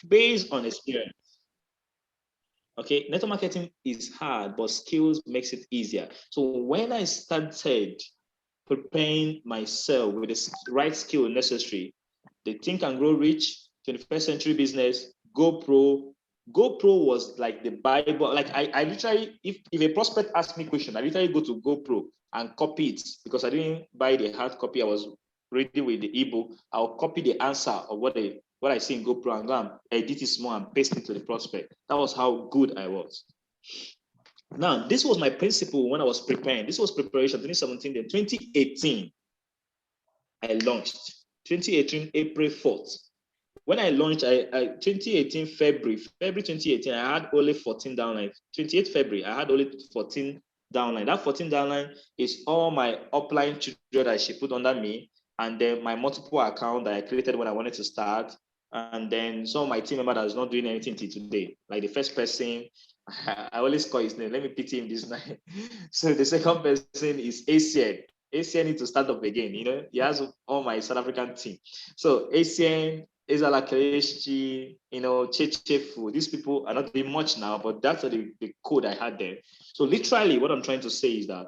based on experience. Okay, network marketing is hard, but skills makes it easier. So when I started preparing myself with the right skill necessary, the Think and Grow Rich, 21st Century Business, GoPro. GoPro was like the Bible. Like I literally, if a prospect asked me a question, I literally go to GoPro and copy it because I didn't buy the hard copy. I was reading with the ebook. I'll copy the answer of what I see in GoPro and go and edit it small and paste it to the prospect. That was how good I was. Now, this was my principle when I was preparing. This was preparation, 2017. Then 2018, I launched. 2018, April 4th. When I launched, 2018, February 2018, I had only 14 downlines. 28 February, I had only 14 downline. That 14 downline is all my upline children that she put under me, and then my multiple account that I created when I wanted to start, and then some of my team member that is not doing anything till today. Like the first person, I always call his name. Let me pity him this night. So the second person is ACN. ACN needs to start up again. He has all my South African team. So ACN, Ezala Kelechi, Chechefu. These people are not doing much now, but that's the code I had there. So literally what I'm trying to say is that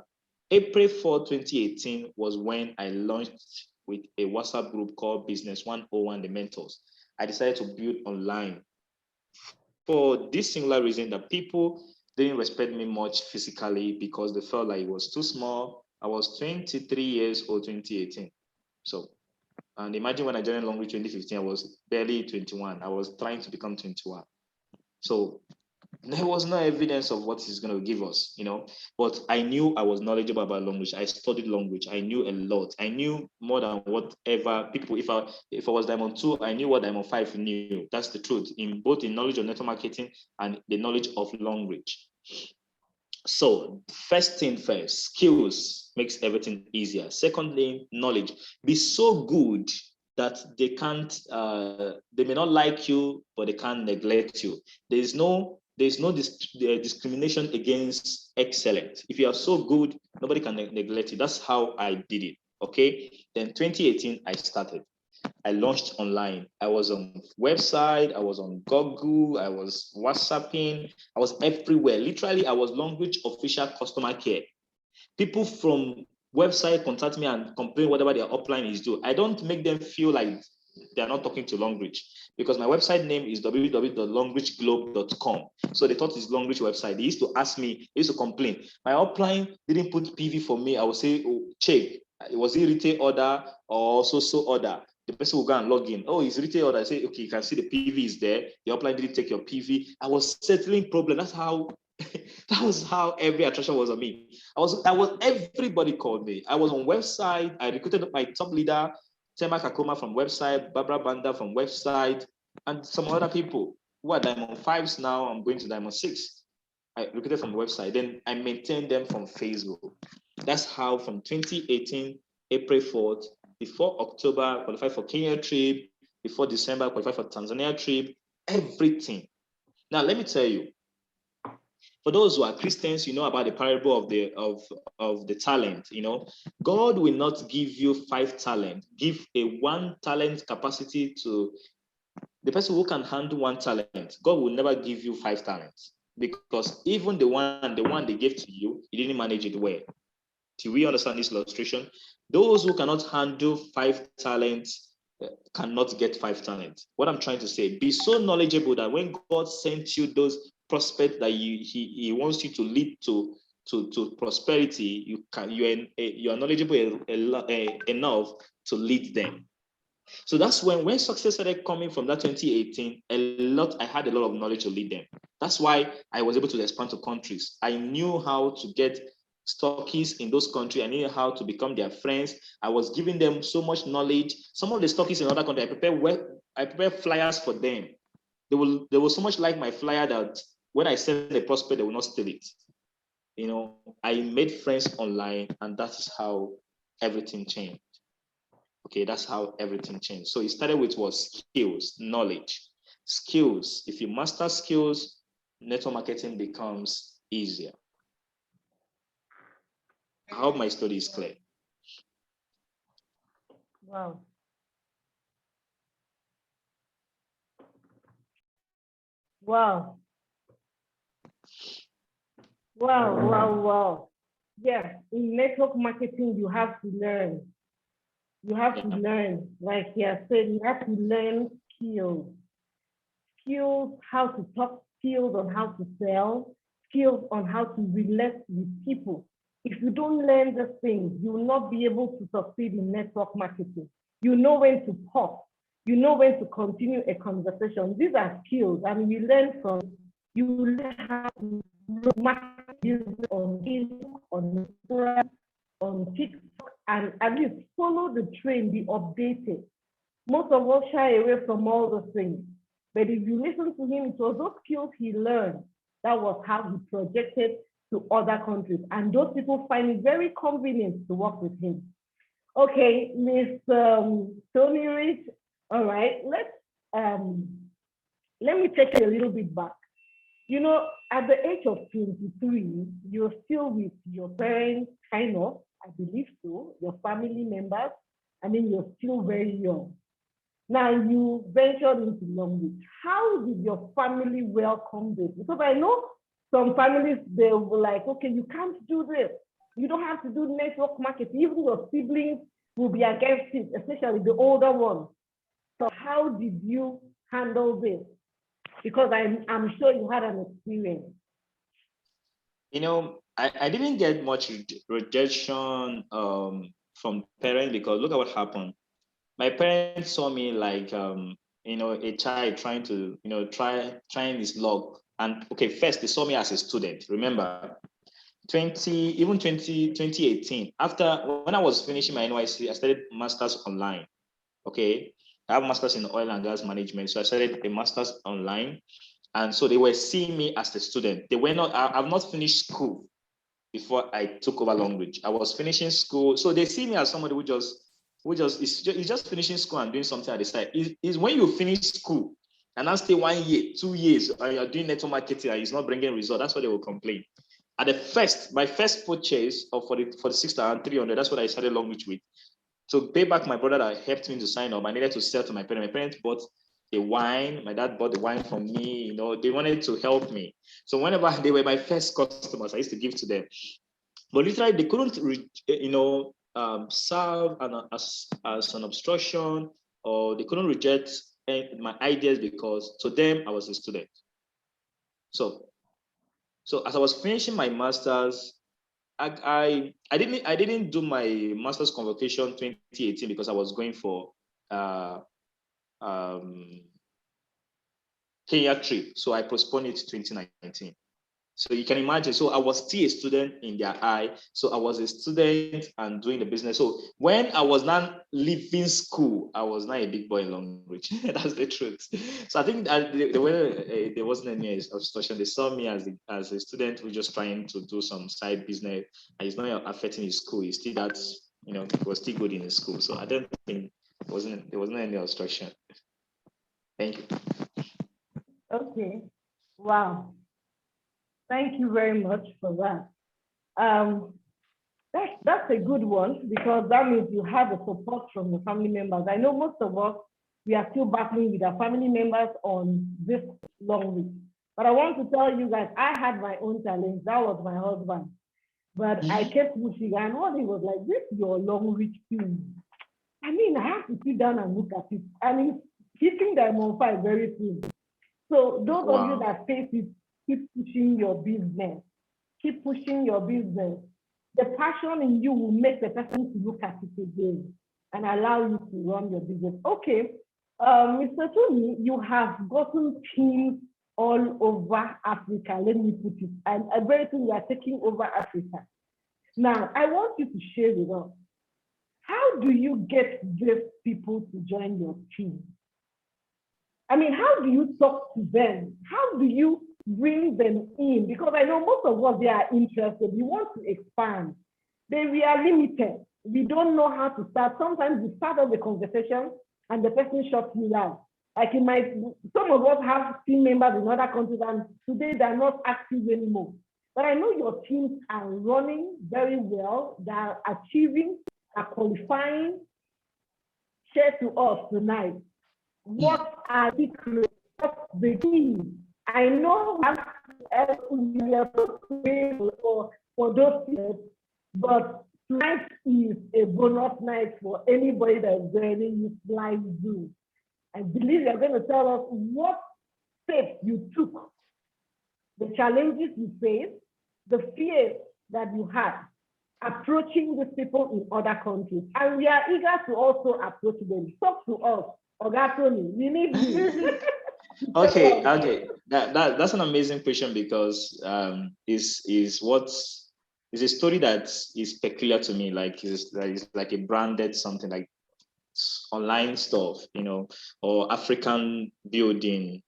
April 4, 2018 was when I launched with a WhatsApp group called Business 101, The Mentors. I decided to build online for this singular reason that people didn't respect me much physically because they felt like it was too small. I was 23 years old, 2018. So, and imagine when I joined Long Reach 2015, I was barely 21. I was trying to become 21. So there was no evidence of what he's going to give us, but I knew I was knowledgeable about language. I studied language. I knew a lot. I knew more than whatever people, if I was Diamond 2, I knew what Diamond 5 knew. That's the truth, in both in knowledge of network marketing and the knowledge of language. So first thing first, skills makes everything easier. Secondly, knowledge. Be so good that they may not like you, but they can't neglect you. There's no discrimination against excellent. If you are so good, nobody can neglect you. That's how I did it. Okay. Then 2018, I started. I launched online. I was on website, I was on Google, I was WhatsApping, I was everywhere. Literally, I was Longreach official customer care. People from website contact me and complain whatever their upline is doing. I don't make them feel like they're not talking to Longreach because my website name is www.longreachglobe.com. So they thought it's Longreach website. They used to ask me, they used to complain. My upline didn't put PV for me. I would say, oh, check. Was it retail order or so order? The person will go and log in. Oh, it's retail order. I say, okay, you can see the PV is there. The upline didn't take your PV. I was settling problem. That's how that was how every attraction was on me. Everybody called me. I was on website. I recruited my top leader, Tema Kakoma from website, Barbara Banda from website, and some other people who are Diamond 5s now. I'm going to Diamond 6. I recruited from the website. Then I maintained them from Facebook. That's how from 2018, April 4th, before October, qualified for Kenya trip, before December, qualified for Tanzania trip, everything. Now, let me tell you, for those who are Christians, you know about the parable of the talent. God will not give you 5 talent. Give a 1 talent capacity to the person who can handle 1 talent. God will never give you 5 talents because even the one they gave to you, you didn't manage it well. Do we understand this illustration? Those who cannot handle 5 talents cannot get 5 talents. What I'm trying to say, be so knowledgeable that when God sent you those prospects that he wants you to lead to prosperity, you are knowledgeable enough to lead them. So that's when success started coming from that 2018, I had a lot of knowledge to lead them. That's why I was able to expand to countries. I knew how to get stockists in those countries. I knew how to become their friends. I was giving them so much knowledge. Some of the stockists in other countries, I prepare flyers for them. They will so much like my flyer that when I send a prospect, they will not steal it. I made friends online, and that's how everything changed. Okay, that's how everything changed. So it started with what? Skills, knowledge. Skills. If you master skills, network marketing becomes easier. I hope my story is clear. Wow. Wow. Wow, wow, wow. Yes, in network marketing, you have to learn. You have to Yeah. learn. Like he has said, you have to learn skills. Skills how to talk, skills on how to sell, skills on how to relate with people. If you don't learn these things, you will not be able to succeed in network marketing. You know when to pause. You know when to continue a conversation. These are skills, and we learn from. You learn how to market business on Facebook, on Instagram, on TikTok, and at least follow the trend, be updated. Most of us shy away from all those things. But if you listen to him, it was those skills he learned. That was how he projected to other countries. And those people find it very convenient to work with him. Okay, Miss TonyRich, all right, um, let me take you a little bit back. You know, at the age of 23, you're still with your parents, kind of, I believe so, your family members. I mean, you're still very young. Now you ventured into language. How did your family welcome this? Because I know some families, they were like, okay, you can't do this. You don't have to do network marketing. Even your siblings will be against it, especially the older ones. So how did you handle this? Because I'm sure you had an experience. I didn't get much rejection from parents because look at what happened. My parents saw me like a child trying to trying his luck. And okay, first they saw me as a student. Remember, 2018. After when I was finishing my NYC, I started masters online. Okay, I have masters in oil and gas management, so I started a masters online. And so they were seeing me as a student. They were not. I've not finished school before I took over Longreach. I was finishing school, so they see me as somebody who just is just finishing school and doing something at the side. Is when you finish school and now stay 1 year, 2 years, and you're doing network marketing and it's not bringing results. That's what they will complain. At the first, my first purchase of for the 6,300, that's what I started Longreach with. To pay back my brother that helped me to sign up, I needed to sell to my parents. My parents bought the wine. My dad bought the wine from me. They wanted to help me. So whenever they were my first customers, I used to give to them. But literally, they couldn't, serve as an obstruction, or they couldn't reject my ideas because to them I was a student. So, so as I was finishing my masters, I didn't do my master's convocation 2018 because I was going for uh, um, Kenya trip. So I postponed it to 2019. So you can imagine. So I was still a student in their eye. So I was a student and doing the business. So when I was not leaving school, I was not a big boy in Longreach. That's the truth. So I think that there wasn't any obstruction. They saw me as a student who just trying to do some side business, and it's not affecting his school. He's still that he was still good in his school. So I don't think there wasn't any obstruction. Thank you. Okay. Wow. Thank you very much for that. Um, that's a good one because that means you have a support from your family members. I know most of us, we are still battling with our family members on this long week. But I want to tell you guys, I had my own challenge. That was my husband. But I kept pushing, and what he was like, this is your long reach thing. I mean, I have to sit down and look at it. And he's hitting the on fire very soon. So those of you Wow. that face it, keep pushing your business. Keep pushing your business. The passion in you will make the person to look at it again and allow you to run your business. Okay, Mr. Tony, you have gotten teams all over Africa. Let me put it. And I very soon you are taking over Africa. Now, I want you to share with us, how do you get these people to join your team? I mean, how do you talk to them? How do you bring them in? Because I know most of us, they are interested. We want to expand. Then we are limited. We don't know how to start. Sometimes we start off the conversation and the person shuts you down. Like some of us have team members in other countries and today they're not active anymore. But I know your teams are running very well. They are achieving, are qualifying. Share to us tonight. What are secrets? What's the key? I know we are supposed to pay for those years, but tonight is a bonus night for anybody that is joining this live Zoom. I believe you're going to tell us what steps you took, the challenges you faced, the fears that you had approaching these people in other countries. And we are eager to also approach them. Talk to us. Oga Tony, we need you. Okay. That's an amazing question because is a story that is peculiar to me. Like is like a branded something like online stuff, or African building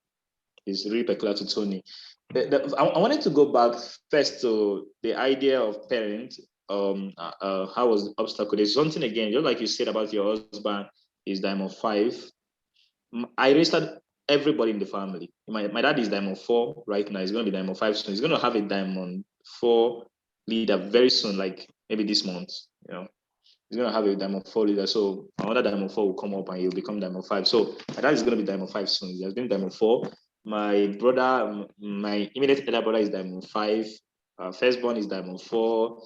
is really peculiar to Tony. I wanted to go back first to the idea of parent. How was the obstacle? There's something again, just like you said about your husband is diamond 5. I registered everybody in the family. My dad is diamond 4 right now. He's going to be diamond 5 soon. He's going to have a diamond 4 leader very soon, like maybe this month. He's going to have a diamond 4 leader. So another diamond 4 will come up and he'll become diamond 5. So my dad is going to be diamond 5 soon. He has been diamond 4. My brother, my immediate elder brother is diamond 5. Firstborn is diamond 4.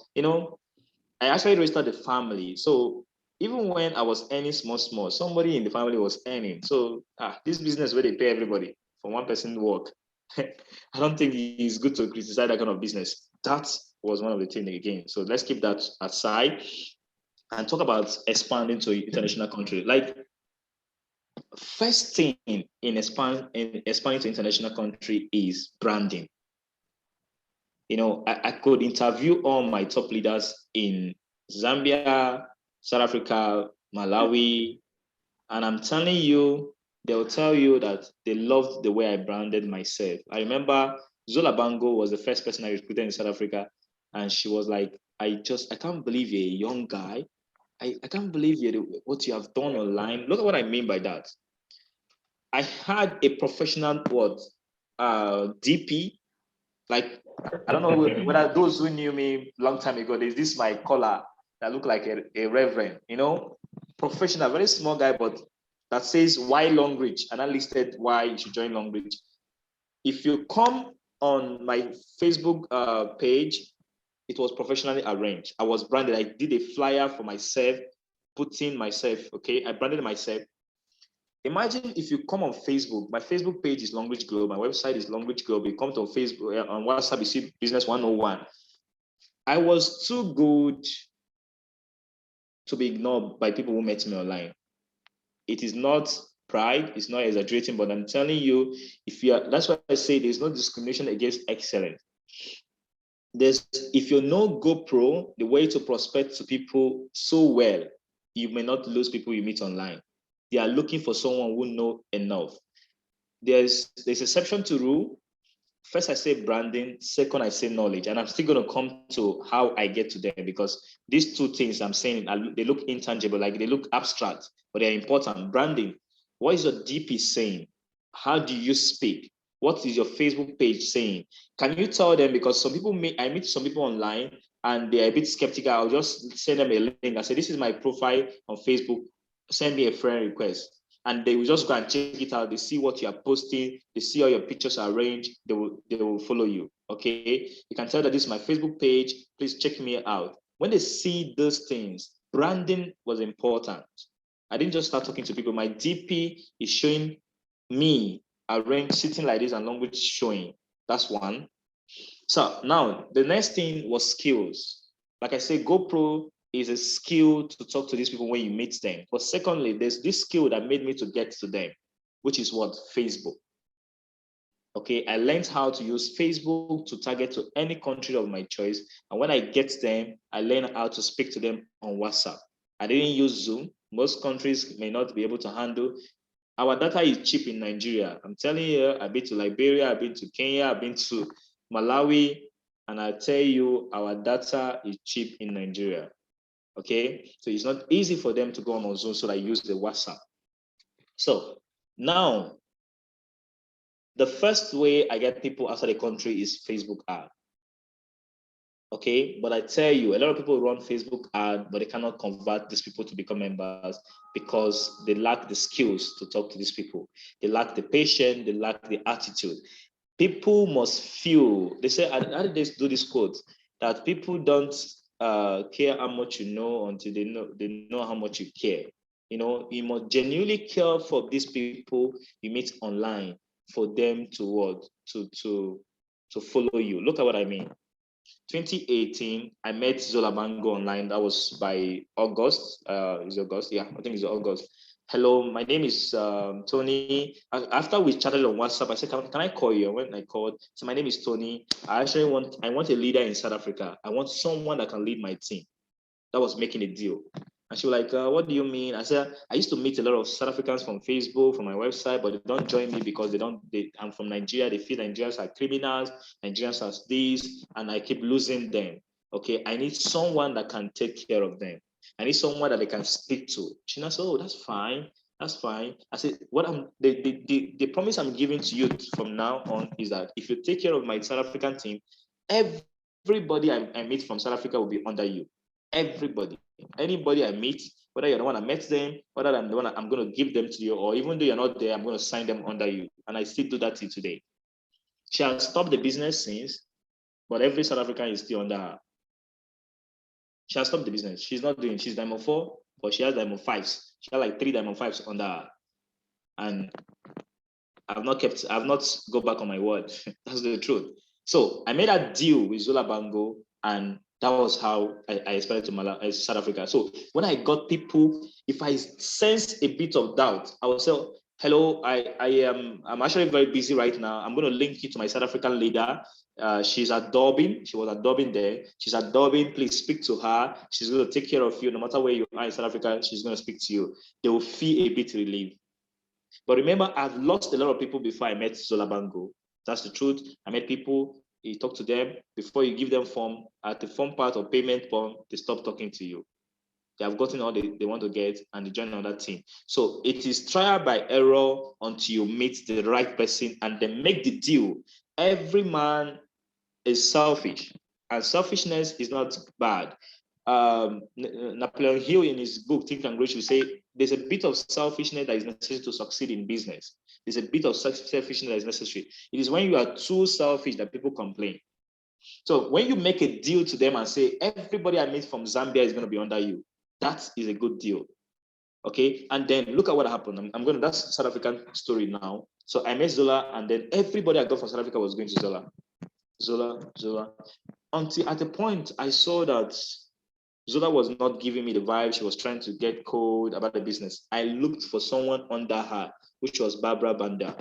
I actually registered the family. So even when I was earning small, somebody in the family was earning. So this business where they pay everybody for one person work, I don't think it's good to criticize that kind of business. That was one of the things again. So let's keep that aside and talk about expanding to international country. Like first thing in expanding to international country is branding. I could interview all my top leaders in Zambia, South Africa, Malawi, and I'm telling you, they'll tell you that they loved the way I branded myself. I remember Zola Bango was the first person I recruited in South Africa, and she was like, I can't believe you're a young guy. I can't believe what you have done online. Look at what I mean by that. I had a professional DP. Like, I don't know whether those who knew me long time ago, there's this my collar that looked like a reverend, professional, very small guy, but that says why Longreach, and I listed why you should join Longreach. If you come on my Facebook page, it was professionally arranged. I was branded. I did a flyer for myself, putting myself, okay? I branded myself. Imagine if you come on Facebook, my Facebook page is Longreach Globe, my website is Longreach Globe. You come to Facebook, on WhatsApp, you see Business 101. I was too good to be ignored by people who met me online. It is not pride, it's not exaggerating, but I'm telling you, that's why I say there's no discrimination against excellence. If you know GoPro, the way to prospect to people so well, you may not lose people you meet online. They are looking for someone who know enough. There's exception to rule. First, I say branding. Second, I say knowledge. And I'm still going to come to how I get to them, because these two things I'm saying, they look intangible, like they look abstract, but they're important. Branding. What is your DP saying? How do you speak? What is your Facebook page saying? Can you tell them? Because I meet some people online and they're a bit skeptical. I'll just send them a link. I say, this is my profile on Facebook. Send me a friend request. And they will just go and check it out. They see what you are posting. They see how your pictures are arranged. They will follow you. Okay. You can tell that this is my Facebook page. Please check me out. When they see those things, branding was important. I didn't just start talking to people. My DP is showing me arranged sitting like this and language showing. That's one. So now the next thing was skills. Like I say, GoPro is a skill to talk to these people when you meet them. But secondly, there's this skill that made me to get to them, which is what? Facebook. Okay, I learned how to use Facebook to target to any country of my choice. And when I get them, I learn how to speak to them on WhatsApp. I didn't use Zoom. Most countries may not be able to handle. Our data is cheap in Nigeria. I'm telling you, I've been to Liberia, I've been to Kenya, I've been to Malawi, and I tell you, our data is cheap in Nigeria. Okay, so it's not easy for them to go on Zoom, so I use the WhatsApp. So now, the first way I get people outside the country is Facebook ad. Okay, but I tell you, a lot of people run Facebook ad, but they cannot convert these people to become members because they lack the skills to talk to these people. They lack the patience, they lack the attitude. People must feel. They say, how did they do this quote? That people don't care how much you know until they know how much you care. You must genuinely care for these people you meet online for them to what to follow you. Look at what I mean. 2018, I met Zola Bango online. That was by August. Is August? Yeah, I think it's August. Hello, my name is Tony. After we chatted on WhatsApp, I said, can I call you? And when I called, so my name is Tony. I want a leader in South Africa. I want someone that can lead my team. That was making a deal. And she was like, what do you mean? I said, I used to meet a lot of South Africans from Facebook, from my website, but they don't join me because I'm from Nigeria. They feel Nigerians are criminals, Nigerians are this, and I keep losing them. Okay, I need someone that can take care of them. I need someone that they can speak to. She said, oh, that's fine. That's fine. I said, the promise I'm giving to you from now on is that if you take care of my South African team, everybody I meet from South Africa will be under you. Everybody, anybody I meet, whether you're the one I met them, whether I'm the one I'm going to give them to you, or even though you're not there, I'm going to sign them under you. And I still do that till today. She has stopped the business since, but every South African is still under her. She has stopped the business. She's Diamond 4, but she has Diamond 5s. She has like 3 Diamond 5s under her. And I've not go back on my word. That's the truth. So I made a deal with Zola Bango, and that was how I expected to South Africa. So when I got people, if I sense a bit of doubt, I will say, hello, I'm actually very busy right now. I'm going to link you to my South African leader. She's at Dublin. She was at Dublin there. She's at Dublin. Please speak to her. She's going to take care of you. No matter where you are in South Africa, she's going to speak to you. They will feel a bit relieved. But remember, I've lost a lot of people before I met Zola Bango. That's the truth. I met people, you talk to them, before you give them form, at the form part or payment form, they stop talking to you. They have gotten all they want to get and they join another team. So it is trial by error until you meet the right person and then make the deal. Every man is selfish, and selfishness is not bad. Napoleon Hill in his book Think and Grow will say there's a bit of selfishness that is necessary to succeed in business. There's a bit of selfishness that is necessary. It is when you are too selfish that people complain. So when you make a deal to them and say everybody I meet from Zambia is going to be under you, that is a good deal. Okay, and then look at what happened. I'm going to that's South African story now. So I met Zola, and then everybody I got from South Africa was going to Zola. Until at a point I saw that Zola was not giving me the vibe. She was trying to get code about the business. I looked for someone under her, which was Barbara Banda.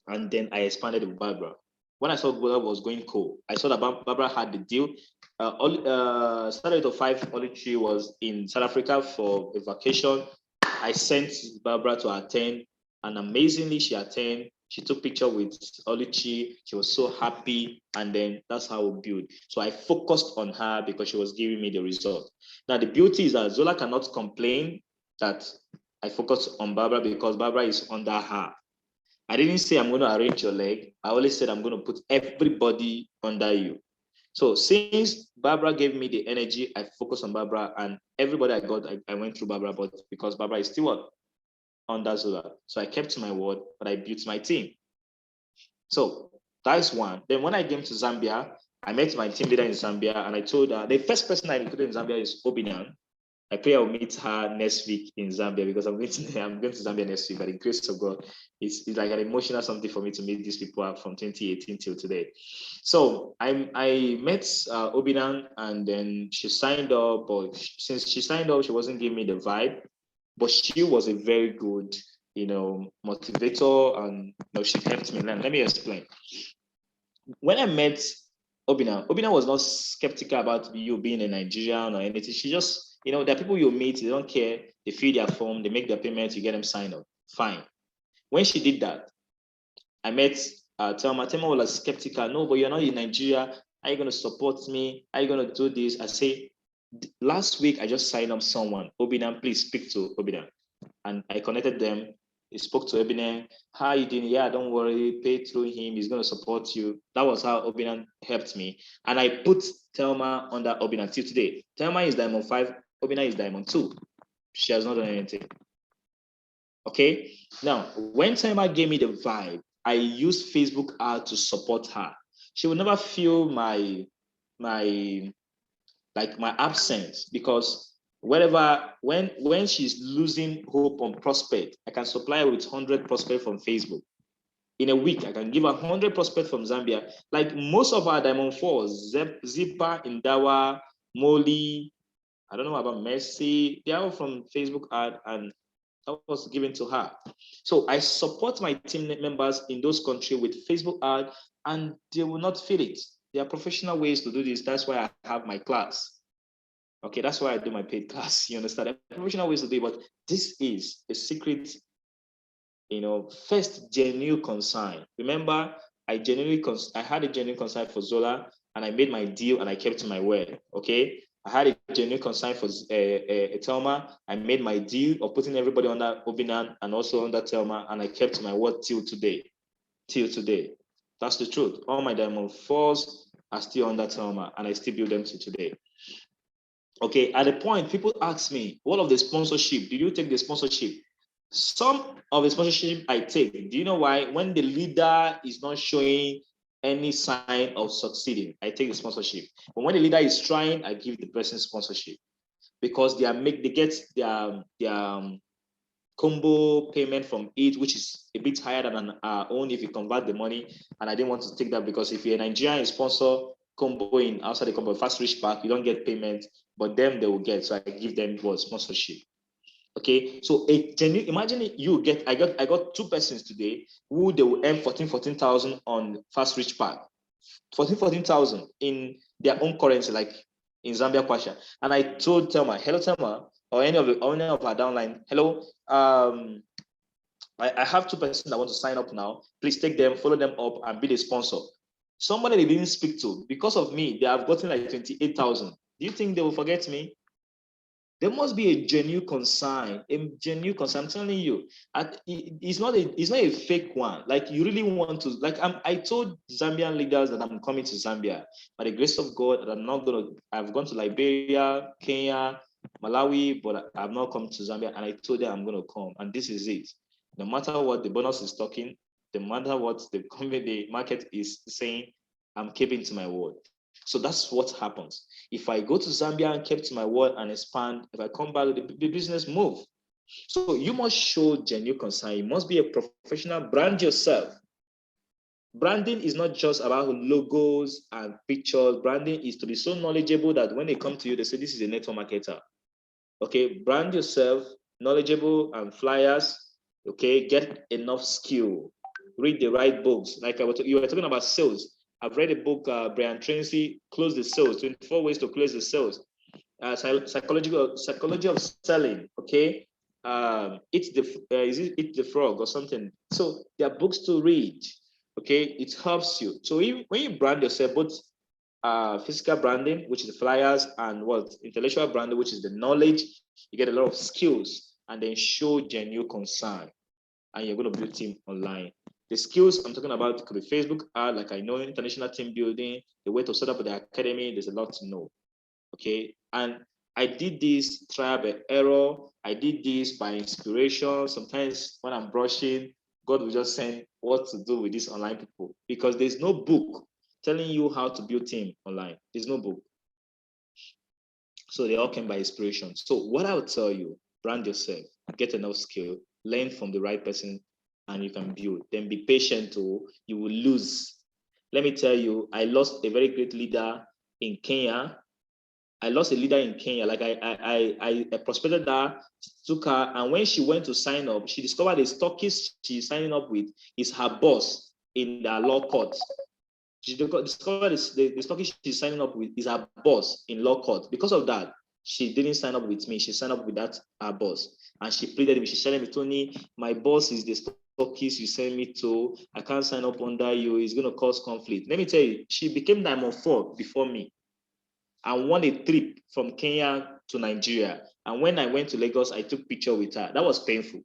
And then I expanded with Barbara. When I saw Zola was going cool, I saw that Barbara had the deal. Saturday to 5, Oluchi was in South Africa for a vacation. I sent Barbara to attend, and amazingly, she attended. She took picture with Oluchi. She was so happy, and then that's how we build. So I focused on her because she was giving me the result. Now the beauty is that Zola cannot complain that I focused on Barbara because Barbara is under her. I didn't say I'm going to arrange your leg. I only said I'm going to put everybody under you. So since Barbara gave me the energy, I focused on Barbara, and everybody I got, I went through Barbara, but because Barbara is still under Zola. So I kept to my word, but I built my team. So that's one. Then when I came to Zambia, I met my team leader in Zambia, and I told her, the first person I included in Zambia is Obinan. I pray I'll meet her next week in Zambia because I'm going to Zambia next week. By the grace of God, it's like an emotional something for me to meet these people up from 2018 till today. So I met Obinan, and then she signed up. But since she signed up, she wasn't giving me the vibe. But she was a very good, motivator, and she helped me learn. Let me explain. When I met Obina was not skeptical about you being a Nigerian or anything. She just, there are people you meet, they don't care, they fill their form, they make their payments, you get them signed up. Fine. When she did that, I met Thelma. Thelma was skeptical. No, but you're not in Nigeria. Are you going to support me? Are you going to do this? I say, last week, I just signed up someone. Obina, please speak to Obina. And I connected them. He spoke to Obinan. How you doing? Yeah, don't worry. Pay through him. He's going to support you. That was how Obinan helped me. And I put Thelma under Obinan till today. Thelma is Diamond 5. Obinan is Diamond 2. She has not done anything. Okay? Now, when Thelma gave me the vibe, I use Facebook ad to support her. She will never feel my absence, because when she's losing hope on prospect, I can supply her with 100 prospect from Facebook. In a week, I can give her 100 prospect from Zambia. Like most of our Diamond Fours, Zipper, Indawa, Molly, I don't know about Mercy, they are all from Facebook ad, and that was given to her. So I support my team members in those countries with Facebook ad, and they will not feel it. There are professional ways to do this. That's why I have my class. Okay, that's why I do my paid class. You understand? There are professional ways to do it, but this is a secret, first genuine concern. Remember, I had a genuine concern for Zola, and I made my deal and I kept to my word. Okay, I had a genuine concern for Telma. I made my deal of putting everybody under Obinan and also under Telma, and I kept to my word till today. Till today, that's the truth. All my Diamond Fours are still under Telma, and I still build them to today. Okay, at the point people ask me, what of the sponsorship? Did you take the sponsorship? Some of the sponsorship I take, do you know why? When the leader is not showing any sign of succeeding, I take the sponsorship. But when the leader is trying, I give the person sponsorship, because they get their combo payment from it, which is a bit higher than our own if you convert the money. And I didn't want to take that, because if you're a Nigerian sponsor combo in outside the combo fast reach pack, you don't get payment, but them they will get. So I give them what sponsorship. Okay, so imagine I got two persons today who they will earn 14,000 on fast reach pack, 14,000 in their own currency, like in Zambia Kwacha. And I told Telma, hello Telma, or any of our downline, hello, I have two persons that want to sign up now. Please take them, follow them up, and be the sponsor. Somebody they didn't speak to, because of me, they have gotten like 28,000. Do you think they will forget me? There must be a genuine concern. A genuine concern. I'm telling you, it's not a fake one. Like you really want to. Like I told Zambian leaders that I'm coming to Zambia by the grace of God. That I'm not gonna. I've gone to Liberia, Kenya, Malawi, but I've not come to Zambia. And I told them I'm gonna come. And this is it. No matter what the bonus is talking, no matter what the market is saying, I'm keeping to my word. So that's what happens. If I go to Zambia and keep to my word and expand, if I come back, the business move. So you must show genuine concern. You must be a professional. Brand yourself. Branding is not just about logos and pictures. Branding is to be so knowledgeable that when they come to you, they say, this is a network marketer. Okay, brand yourself, knowledgeable and flyers. Okay, get enough skill. Read the right books. Like you were talking about sales. I've read a book, Brian Tracy, Close the Sales, 24 Ways to Close the Sales. Psychology of selling, okay? Eat the frog or something. So there are books to read, okay? It helps you. So when you brand yourself, both physical branding, which is the flyers, and intellectual branding, which is the knowledge, you get a lot of skills, and then show genuine concern, and you're going to build team online. The skills I'm talking about could be Facebook ad, like I know, international team building, the way to set up the academy. There's a lot to know. Okay, and I did this trial by error. I did this by inspiration. Sometimes when I'm brushing, God will just send what to do with these online people, because there's no book telling you how to build team online. There's no book. So they all came by inspiration. So what I would tell you, brand yourself, get enough skill, learn from the right person, and you can build. Then be patient, or you will lose. Let me tell you, I lost a very great leader in Kenya. I lost a leader in Kenya. Like I prospected her, took her, and when she went to sign up, she discovered the stockist she's signing up with is her boss in the law court. She discovered the stockist she's signing up with is her boss in law court. Because of that, she didn't sign up with me. She signed up with that her boss, and she pleaded me. She said me, Tony, my boss is the stockist you send me to. I can't sign up under you. It's going to cause conflict. Let me tell you, she became Diamond 4 before me, and won a trip from Kenya to Nigeria. And when I went to Lagos, I took picture with her. That was painful.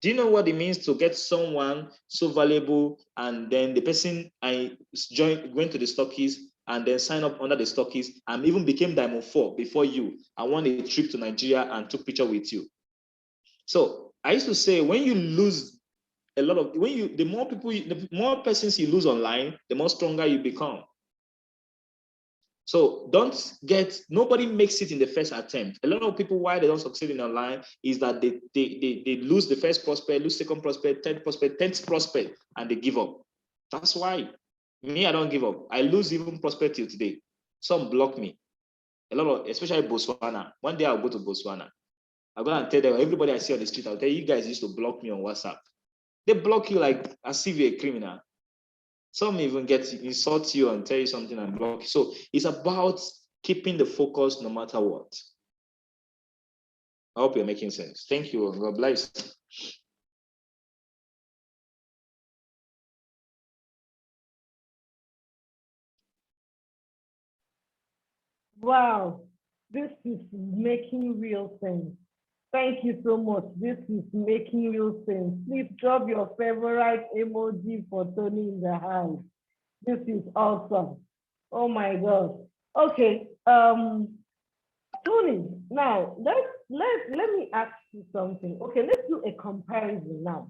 Do you know what it means to get someone so valuable, and then the person I went to the stockies and then sign up under the stockies and even became Diamond 4 before you? I won a trip to Nigeria and took picture with you. So I used to say, when you lose a lot of, when you, the more people, the more persons you lose online, the more stronger you become. So nobody makes it in the first attempt. A lot of people, why they don't succeed in online is that they lose the first prospect, lose second prospect, third prospect, 10th prospect, and they give up. That's why. Me, I don't give up. I lose even prospect till today. Some block me. A lot of, especially Botswana. One day I'll go to Botswana. I'll go and tell them, everybody I see on the street, I'll tell you guys used to block me on WhatsApp. They block you like as if you're a criminal. Some even insult you and tell you something and block you. So it's about keeping the focus no matter what. I hope you're making sense. Thank you. God bless. Wow, this is making real sense. Thank you so much. This is making real sense. Please drop your favorite emoji for Tony in the house. This is awesome. Oh my God. Okay. Tony, now let me ask you something. Okay, let's do a comparison now.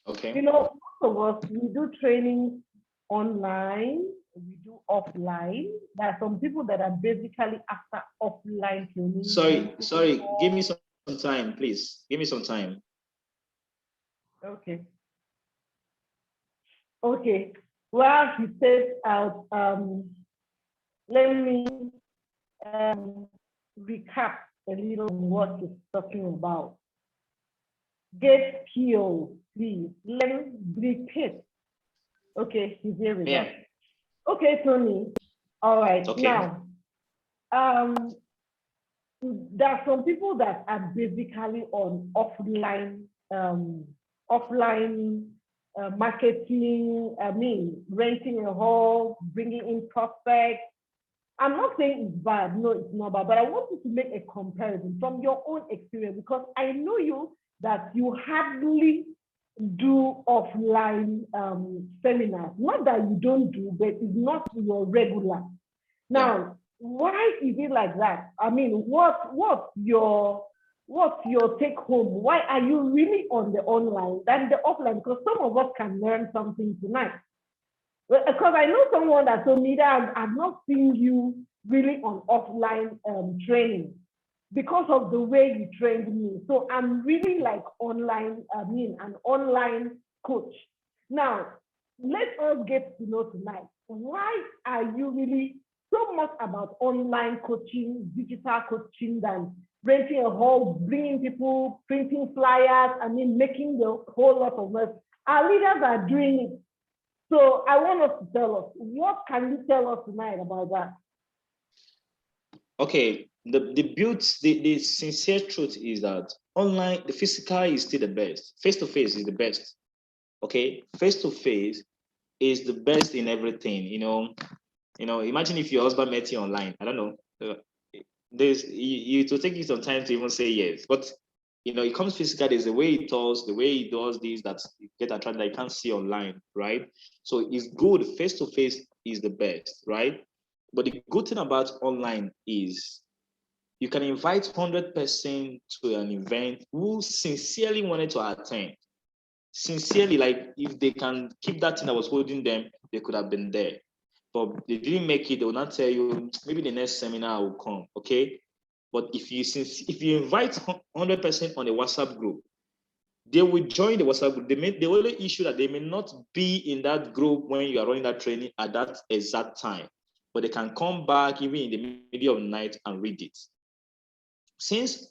Okay. You know, most of us we do training online, we do offline. There are some people that are basically after offline training. Sorry. Give me some time, please. Give me some time. Okay. Okay. Well, he says out, let me recap a little on what he's talking about. Get skills, please. Let me repeat. Okay, he's here with us. Okay, Tony. All right. Okay. Now, there are some people that are basically on offline marketing. I mean, renting a hall, bringing in prospects. I'm not saying it's bad. No, it's not bad. But I want you to make a comparison from your own experience, because I know you that you hardly do offline seminars. Not that you don't do, but it's not your regular. Now, why is it like that? I mean, what's your take home? Why are you really on the online than the offline? Because some of us can learn something tonight. Because I know someone that told me that I've not seen you really on offline training because of the way you trained me. So I'm really like an online coach. Now, let us get to know tonight, why are you really so much about online coaching, digital coaching, than renting a hall, bringing people, printing flyers, making the whole lot of us. Our leaders are doing it. So I want us to tell us, what can you tell us tonight about that? Okay, the sincere truth is that online, the physical is still the best. Face-to-face is the best. Okay, face-to-face is the best in everything. Imagine if your husband met you online. I don't know. It will take you some time to even say yes, but it comes physical. There's the way he talks, the way he does this, that you get attracted that you can't see online, right? So it's good. Face-to-face is the best, right? But the good thing about online is you can invite 100% to an event who sincerely wanted to attend. Sincerely, like if they can keep that thing that was holding them, they could have been there. But they didn't make it, they will not tell you, maybe the next seminar will come, okay? But if you invite 100% on a WhatsApp group, they will join the WhatsApp group. The only issue that they may not be in that group when you are running that training at that exact time, but they can come back even in the middle of the night and read it. Since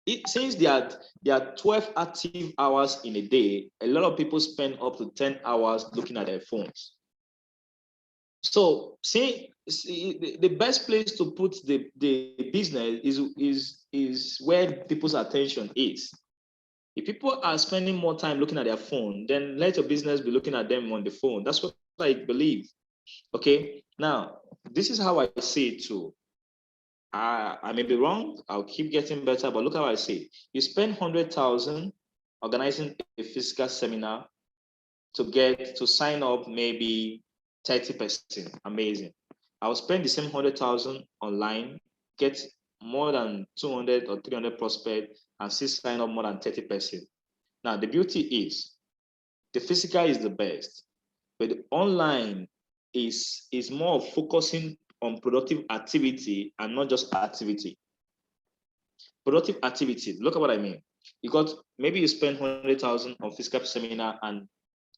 there are 12 active hours in a day, a lot of people spend up to 10 hours looking at their phones. So the best place to put the business is where people's attention is. If people are spending more time looking at their phone, then let your business be looking at them on the phone. That's what I believe. Okay. Now, this is how I see it too. I may be wrong. I'll keep getting better, but look how I say it. You spend 100,000 organizing a physical seminar to sign up maybe 30%. Amazing. I'll spend the same 100,000 online, get more than 200 or 300 prospects, and still sign up more than 30%. Now, the beauty is The physical is the best, but the online is more focusing on productive activity and not just activity. Productive activity. Look at what I mean. You got, maybe you spend 100,000 on physical seminar and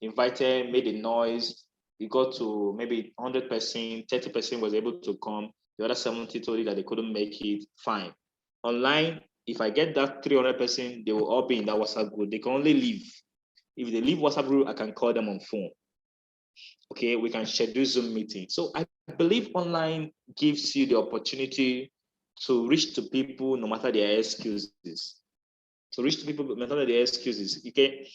invited, made a noise. You got to maybe 100%, 30% was able to come. The other 70 told you that they couldn't make it. Fine. Online, if I get that 300%, they will all be in that WhatsApp group. They can only leave. If they leave WhatsApp group, I can call them on phone. Okay, we can schedule Zoom meeting. So I believe online gives you the opportunity to reach to people no matter their excuses. To reach to people no matter their excuses. Okay.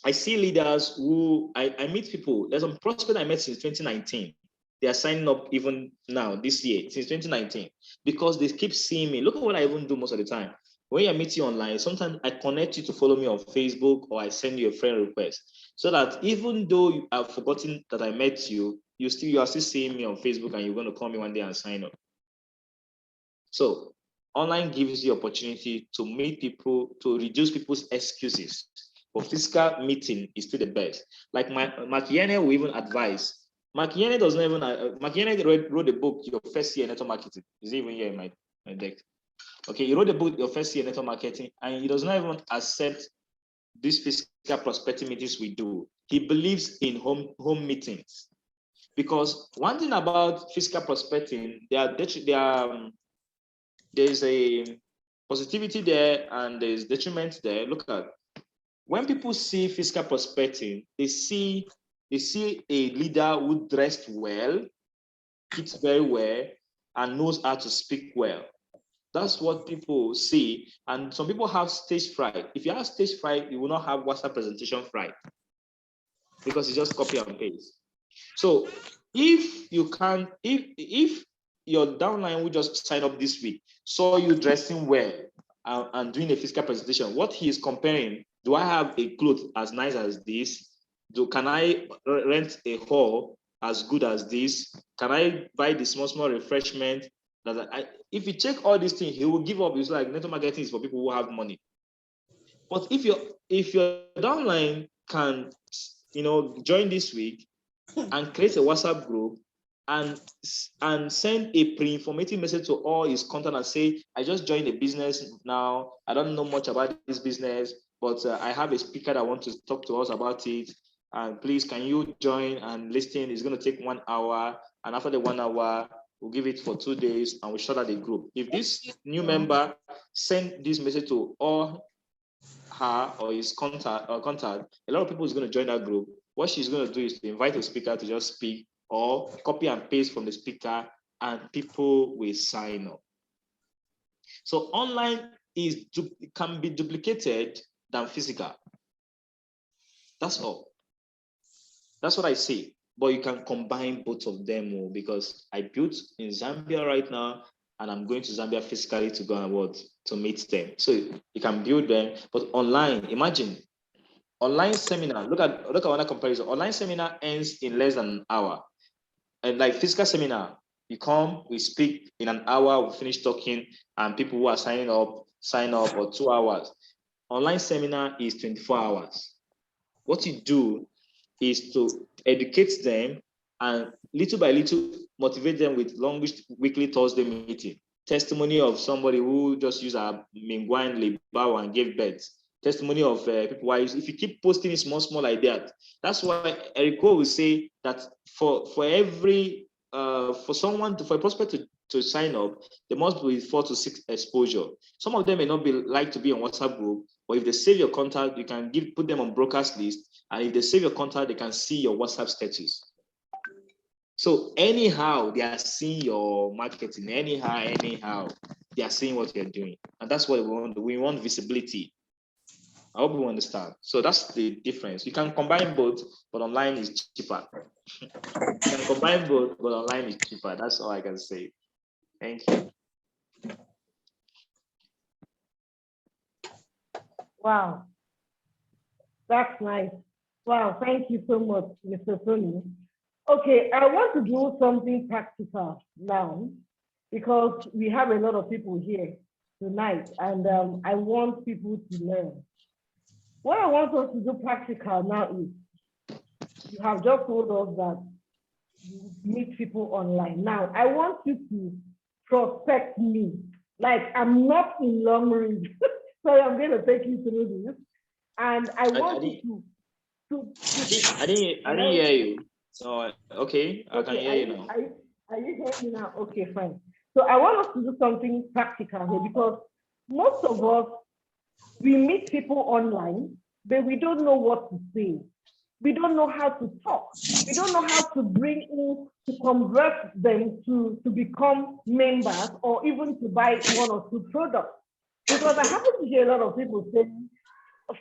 I see leaders who I meet people. There's some prospect I met since 2019. They are signing up even now, this year, since 2019, because they keep seeing me. Look at what I even do most of the time. When you're meeting online, sometimes I connect you to follow me on Facebook, or I send you a friend request, so that even though you have forgotten that I met you, you are still seeing me on Facebook, and you're going to call me one day and sign up. So online gives you opportunity to meet people, to reduce people's excuses. But physical meeting is still the best. Like Mark Yene will even advise. Mark Yene doesn't even, Mark Yene wrote the book, Your First Year in Network Marketing. Is even here in my deck? Okay, he wrote the book, Your First Year in Network Marketing, and he does not even accept these physical prospecting meetings we do. He believes in home meetings. Because one thing about physical prospecting, there's a positivity there and there's detriment there. Look at, when people see physical prospecting, they see a leader who dressed well, eats very well, and knows how to speak well. That's what people see. And some people have stage fright. If you have stage fright, you will not have WhatsApp presentation fright, because it's just copy and paste. So if you can, if your downline who just signed up this week saw you dressing well and doing a physical presentation, what he is comparing, do I have a cloth as nice as this? Can I rent a hall as good as this? Can I buy the small refreshment? If you check all these things, he will give up. It's like network marketing is for people who have money. But if your downline can, join this week and create a WhatsApp group and send a pre-informative message to all his content and say, I just joined a business now. I don't know much about this business, but I have a speaker that wants to talk to us about it. And please, can you join and listen? It's going to take 1 hour. And after the 1 hour, we'll give it for 2 days and we'll shut out the group. If this new member send this message to all her or his contact, a lot of people is going to join that group. What she's going to do is to invite a speaker to just speak, or copy and paste from the speaker, and people will sign up. So online can be duplicated than physical. That's all. That's what I see. But you can combine both of them, because I built in Zambia right now, and I'm going to Zambia physically to go and to meet them. So you can build them, but online, imagine online seminar. Look at another comparison. Online seminar ends in less than an hour, and like physical seminar, you come, we speak in an hour, we finish talking, and people who are signing up sign up, or 2 hours. Online seminar is 24 hours. What you do is to educate them and little by little motivate them with long weekly Thursday meeting. Testimony of somebody who just used a Mingwan Libao and gave birth. Testimony of people who if you keep posting it small like that. That's why Eric will say that for every for a prospect to sign up, there must be 4 to 6 exposure. Some of them may not be like to be on WhatsApp group, but if they save your contact, you can put them on broadcast list. And if they save your contact, they can see your WhatsApp status. So anyhow, they are seeing your marketing. Anyhow, they are seeing what you're doing. And that's what we want. We want visibility. I hope you understand. So that's the difference. You can combine both, but online is cheaper. You can combine both, but online is cheaper. That's all I can say. Thank you. Wow. That's nice. Wow, thank you so much, Mr. Tony. Okay, I want to do something practical now, because we have a lot of people here tonight, and I want people to learn. What I want us to do practical now is you have just told us that you meet people online. Now, I want you to prospect me. Like, I'm not in long range. So I'm going to take you through this. And I I want you didn't I didn't hello? hear you. So okay, I can Okay, hear you now. are you hearing me now? Okay, fine. So I want us to do something practical here because most of us, we meet people online, but we don't know what to say. We don't know how to talk. We don't know how to bring in, to convert them to become members or even to buy one or two products. Because I happen to hear a lot of people saying,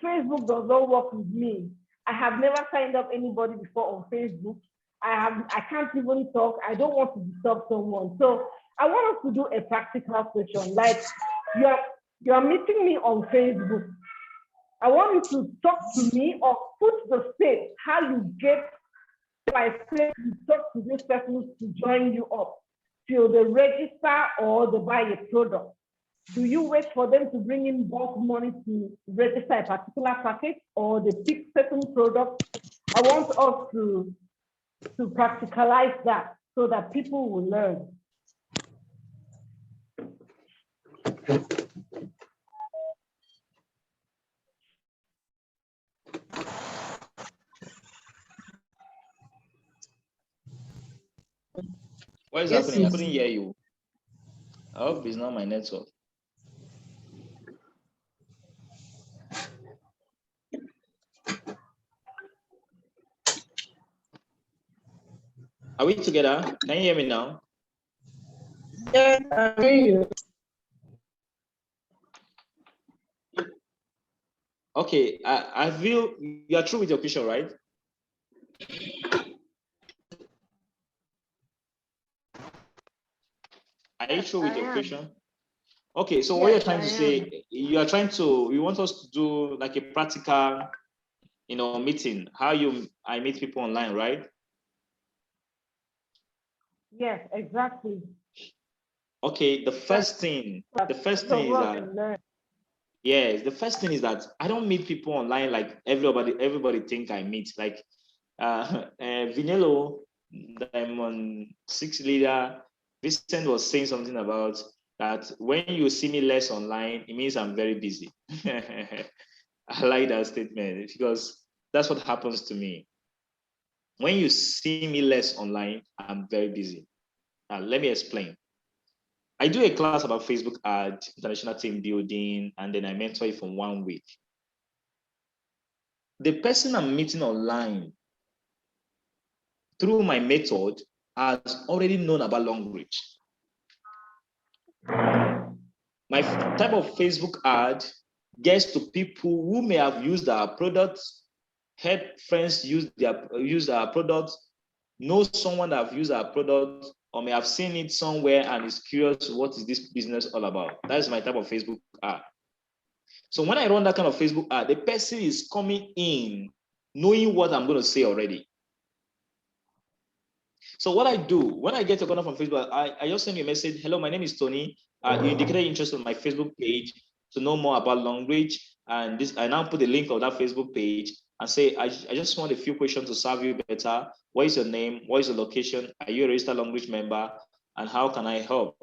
Facebook does not work with me. I have never signed up anybody before on Facebook. I can't even talk. I don't want to disturb someone. So I want us to do a practical session. Like you're you're meeting me on Facebook. I want you to talk to me or put the state how you get by saying you talk to this person to join you up till they register or they buy a product. Do you wait for them to bring in bulk money to register a particular package or they pick certain products? I want us to practicalize that so that people will learn. What is Yes, happening? I sis. couldn't hear you. I hope it's not my network. Are we together? Can you hear me now? Yes, I hear you. Okay, I feel you are through with your question, right? Are you Yes, through I with your am. question? Okay, so what you're Yes, trying I to am. say, you want us to do like a practical, meeting, how I meet people online, right? Yes, exactly. Okay, That the first all thing of is us that will learn. yes, the first thing is that I don't meet people online like everybody think I meet. Like Vinelo, Diamond Six Leader, Vincent was saying something about that when you see me less online, it means I'm very busy. I like that statement because that's what happens to me. When you see me less online, I'm very busy. Let me explain. I do a class about Facebook ad, international team building, and then I mentor it for 1 week. The person I'm meeting online through my method has already known about long reach. My type of Facebook ad gets to people who may have used our products, had friends use our products, know someone that have used our product, or may have seen it somewhere and is curious what is this business all about. That is my type of Facebook ad. So when I run that kind of Facebook ad, the person is coming in knowing what I'm going to say already. So what I do when I get a corner from Facebook, I just send you a message. Hello, my name is Tony. You indicated interest on my Facebook page to know more about long reach. And this, I now put the link of that Facebook page and say, I just want a few questions to serve you better. What is your name? What is your location? Are you a registered long reach member? And how can I help?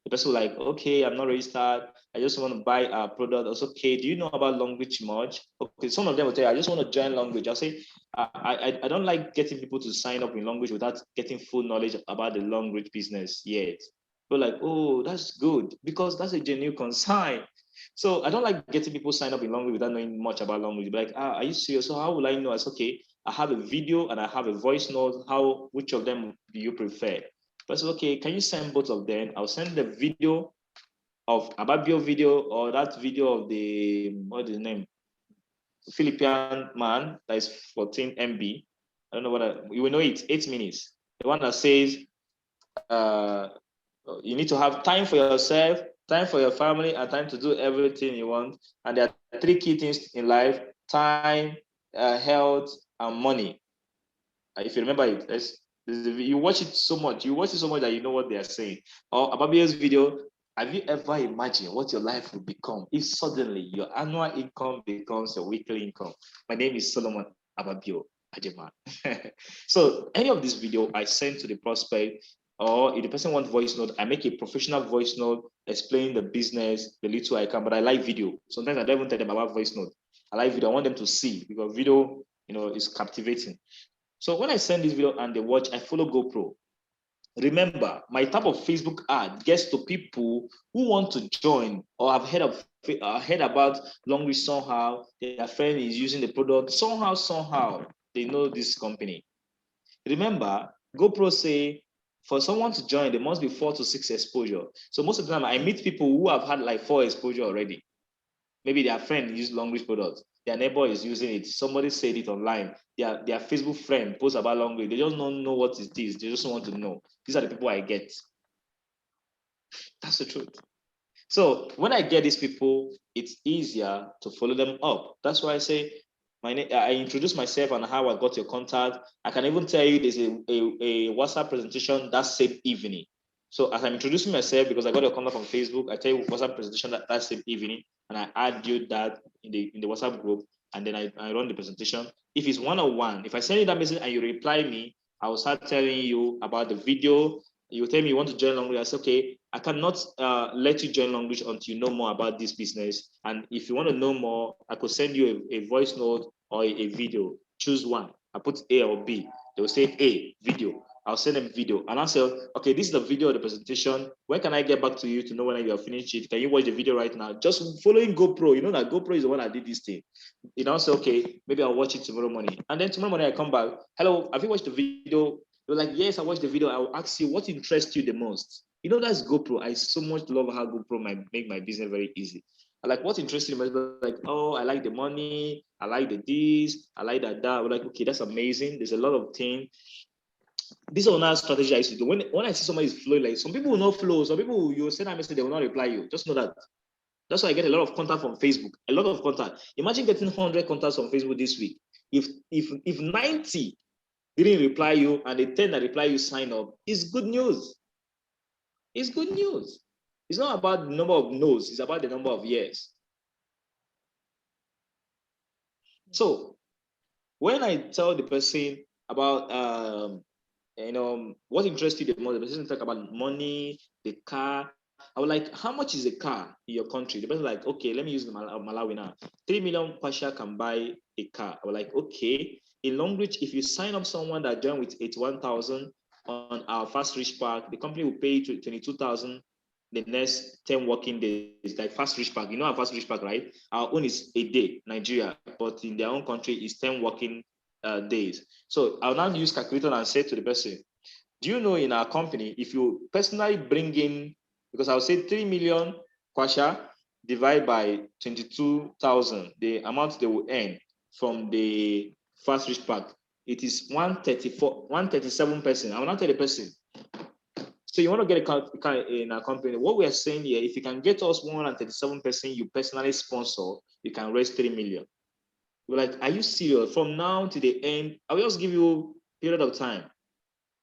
The person will like, okay, I'm not registered. I just want to buy a product. Also, okay, do you know about long reach much? Okay, some of them will tell you, I just want to join long reach. I'll say, I don't like getting people to sign up in long reach without getting full knowledge about the long reach business yet. But like, oh, that's good because that's a genuine concern. So I don't like getting people sign up in long reach without knowing much about long reach. But like, are you serious? So how will I know? I said, okay, I have a video and I have a voice note. Which of them do you prefer? But I said, okay, can you send both of them? I'll send the video of Ababio video or that video of what is the name? Philippine man that is 14 MB. I don't know you will know it, 8 minutes. The one that says uh, you need to have time for yourself, time for your family, and time to do everything you want. And there are three key things in life: time, health, and money. If you remember it, you watch it so much, that you know what they are saying. Or Ababio's video, Have you ever imagined what your life will become if suddenly your annual income becomes your weekly income? My name is Solomon Ababio Ajeman. So any of this video I send to the prospect, or if the person wants voice note, I make a professional voice note explaining the business, the little I can, but I like video. Sometimes I don't even tell them about voice note. I like video. I want them to see because video, is captivating. So when I send this video and they watch, I follow GoPro. Remember, my type of Facebook ad gets to people who want to join or have heard about Long Reach somehow. Their friend is using the product somehow they know this company. Remember, GoPro say for someone to join, there must be 4 to 6 exposure. So most of the time, I meet people who have had like 4 exposure already. Maybe their friend used Long Reach products. Their neighbor is using it. Somebody said it online. Their Facebook friend posts about Long Reach. They just don't know what is this. They just want to know. These are the people I get. That's the truth. So when I get these people, it's easier to follow them up. That's why I say my name. I introduce myself and how I got your contact. I can even tell you there's a WhatsApp presentation that same evening. So as I'm introducing myself, because I got your contact from Facebook, I tell you WhatsApp presentation that same evening, and I add you that in the WhatsApp group, and then I run the presentation. If it's one-on-one, if I send you that message and you reply me, I will start telling you about the video. You tell me you want to join Long. I say, okay, I cannot let you join Long Reach until you know more about this business. And if you want to know more, I could send you a voice note or a video. Choose one. I put A or B. They will say A, video. I'll send them video. And I'll say, okay, this is the video of the presentation. When can I get back to you to know when you have finished it? Can you watch the video right now? Just following GoPro. You know that GoPro is the one that did this thing. I'll say, okay, maybe I'll watch it tomorrow morning. And then tomorrow morning I come back. Hello, have you watched the video? You're like, yes, I watched the video. I will ask you what interests you the most. That's GoPro. I so much love how GoPro might make my business very easy. I like what interests you the most. Like, oh, I like the money. I like the this. I like that. We're like, okay, that's amazing. There's a lot of things. This is another strategy I used to do. When I see somebody is flowing, like some people will not flow. Some people you send a message, they will not reply you. Just know that. That's why I get a lot of contact from Facebook. A lot of contact. Imagine getting 100 contacts on Facebook this week. If 90 didn't reply you and the 10 that reply you sign up, it's good news. It's good news. It's not about the number of no's, it's about the number of yes. So when I tell the person about what interests you the most, the person talk about money, the car. I was like, how much is a car in your country? The person like, okay, let me use Malawi now. 3 million Pasha can buy a car. I was like, okay. In Long Reach, if you sign up someone that joined with 81,000 on our Fast Reach Park, the company will pay you 22,000 the next 10 working days, like Fast Reach Park. You know our Fast Reach Park, right? Our own is a day, Nigeria, but in their own country is 10 working days. So I'll now use calculator and say to the person, do you know in our company, if you personally bring in, because I'll say 3 million kwasha divided by 22,000, the amount they will earn from the Fast Reach Park, it is 137%. I will not tell the person. So you want to get a car in our company. What we are saying here, if you can get us 137%, you personally sponsor, you can raise 3 million. We're like, are you serious? From now to the end, I will just give you a period of time.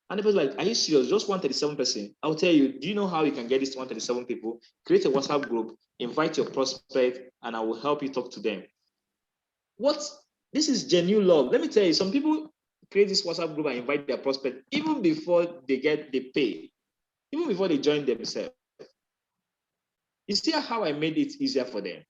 And the person like, are you serious? Just 137%. I'll tell you, do you know how you can get these 137 people? Create a WhatsApp group, invite your prospect, and I will help you talk to them. This is genuine love. Let me tell you, some people create this WhatsApp group and invite their prospect even before they pay, even before they join themselves. You see how I made it easier for them?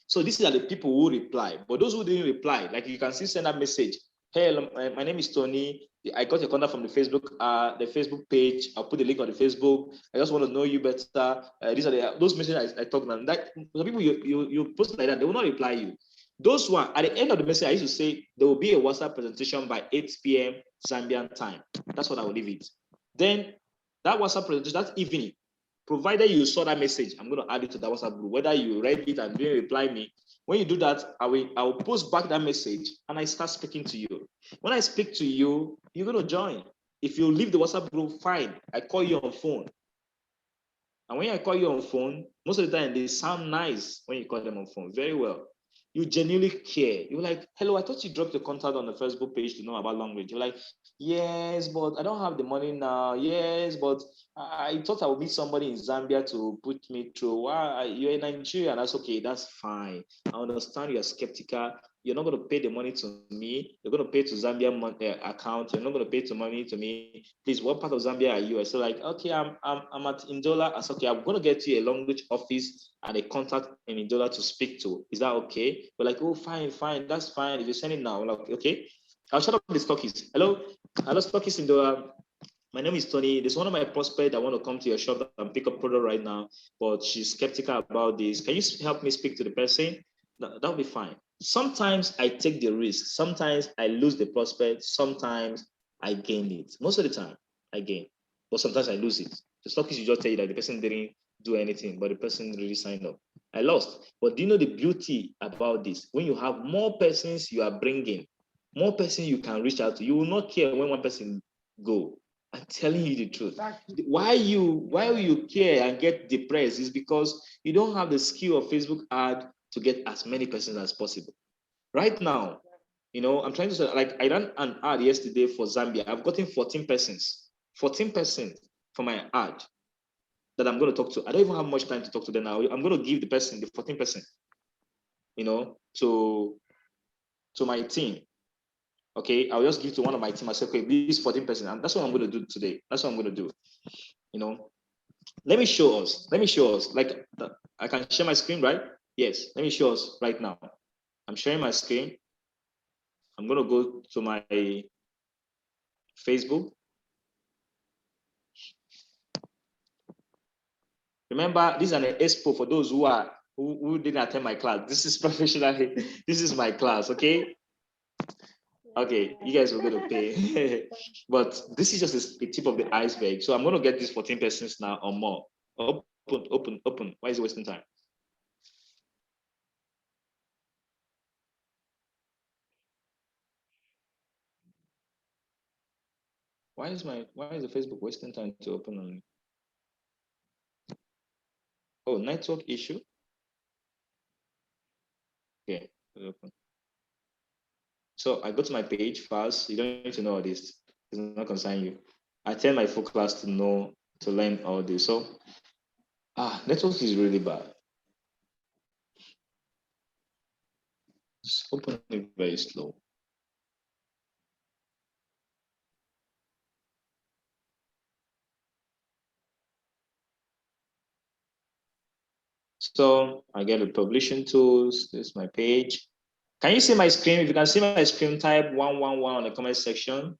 So these are the people who reply. But those who didn't reply, like you can see, send a message. Hey, my name is Tony. I got your contact from the Facebook page. I'll put the link on the Facebook. I just want to know you better. These are those messages I talked about. That the people you post like that, they will not reply you. Those one at the end of the message, I used to say there will be a WhatsApp presentation by 8 p.m. Zambian time. That's what I will leave it. Then that WhatsApp presentation that evening, provided you saw that message, I'm going to add it to that WhatsApp group. Whether you read it and didn't reply me, when you do that, I will post back that message and I start speaking to you. When I speak to you, you're going to join. If you leave the WhatsApp group, fine. I call you on phone. And when I call you on phone, most of the time they sound nice when you call them on phone. Very well. You genuinely care. You're like, hello, I thought you dropped your contact on the Facebook page to know about language. You're like, yes, but I don't have the money now. Yes, but I thought I would meet somebody in Zambia to put me through. Why you're in Nigeria? That's okay. That's fine. I understand you're skeptical. You're not going to pay the money to me. You're going to pay to Zambia account. You're not going to pay to money to me. Please, what part of Zambia are you? I said, like, okay, I'm at Indola. I said, okay, I'm going to get you a language office and a contact in Indola to speak to. Is that okay? We're like, oh, fine, that's fine. If you send it now, we're like, okay. I'll shut up the stockists. Hello, stockists Indola. My name is Tony. There's one of my prospects that want to come to your shop and pick up product right now, but she's skeptical about this. Can you help me speak to the person? That'll be fine. Sometimes I take the risk. Sometimes I lose the prospect. Sometimes I gain it. Most of the time, I gain, but sometimes I lose it. The stockist will just tell you that the person didn't do anything, but the person really signed up. I lost. But do you know the beauty about this? When you have more persons you are bringing, more persons you can reach out to, you will not care when one person go. I'm telling you the truth. Why you care and get depressed is because you don't have the skill of Facebook ad to get as many persons as possible. Right now, I'm trying to say, like, I ran an ad yesterday for Zambia. I've gotten 14 persons, 14% for my ad that I'm going to talk to. I don't even have much time to talk to them now. I'm going to give the person the 14%, to my team. Okay, I'll just give to one of my team. I say, okay, this 14%. And that's what I'm going to do today. That's what I'm going to do. Let me show us. Like, I can share my screen, right? Yes. Let me show us right now. I'm sharing my screen. I'm going to go to my Facebook. Remember, this is an expo for those who didn't attend my class. This is professionally. This is my class. Okay. Okay, you guys are going to pay. But this is just the tip of the iceberg. So I'm going to get these 14 persons now or more. Open. Why is it wasting time? Why is the Facebook wasting time to open on me? Oh, network issue. Okay, open. So I go to my page first. You don't need to know all this. It's not concern you. I tell my full class to learn all this. So network is really bad. Just open it very slow. So I get the publishing tools. This is my page. Can you see my screen? If you can see my screen, type 111 on the comment section.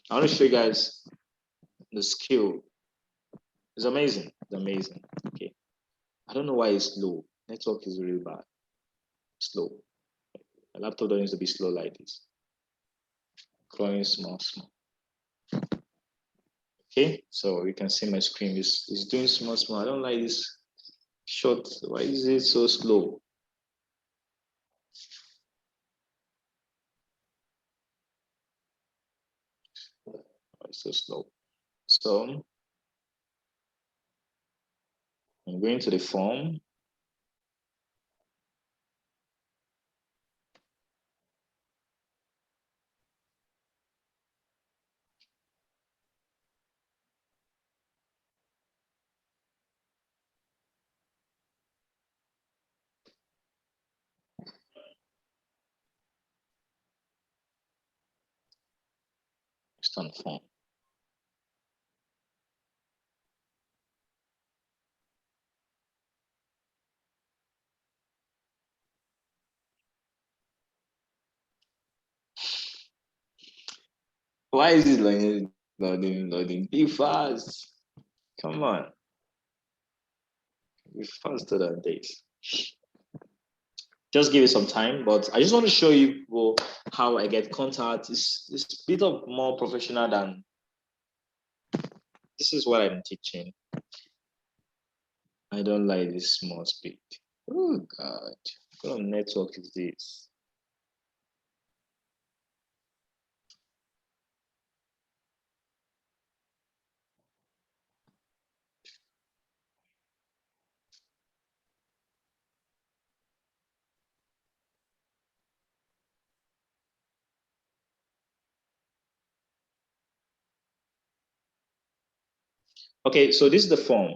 I want to show you guys the skill. It's amazing. It's amazing. Okay. I don't know why it's slow. Network is really bad. Slow. My laptop doesn't need to be slow like this. Growing small. Okay, so you can see my screen is doing small. I don't like this short. Why is it so slow? Why is it so slow? So I'm going to the form. It's on the form. Why is it loading? Be fast. Come on. Be faster than this. Just give it some time, but I just want to show you how I get contact. It's a bit of more professional than this is what I'm teaching. I don't like this small speed. Oh God, what kind of network is this? Okay, so this is the form.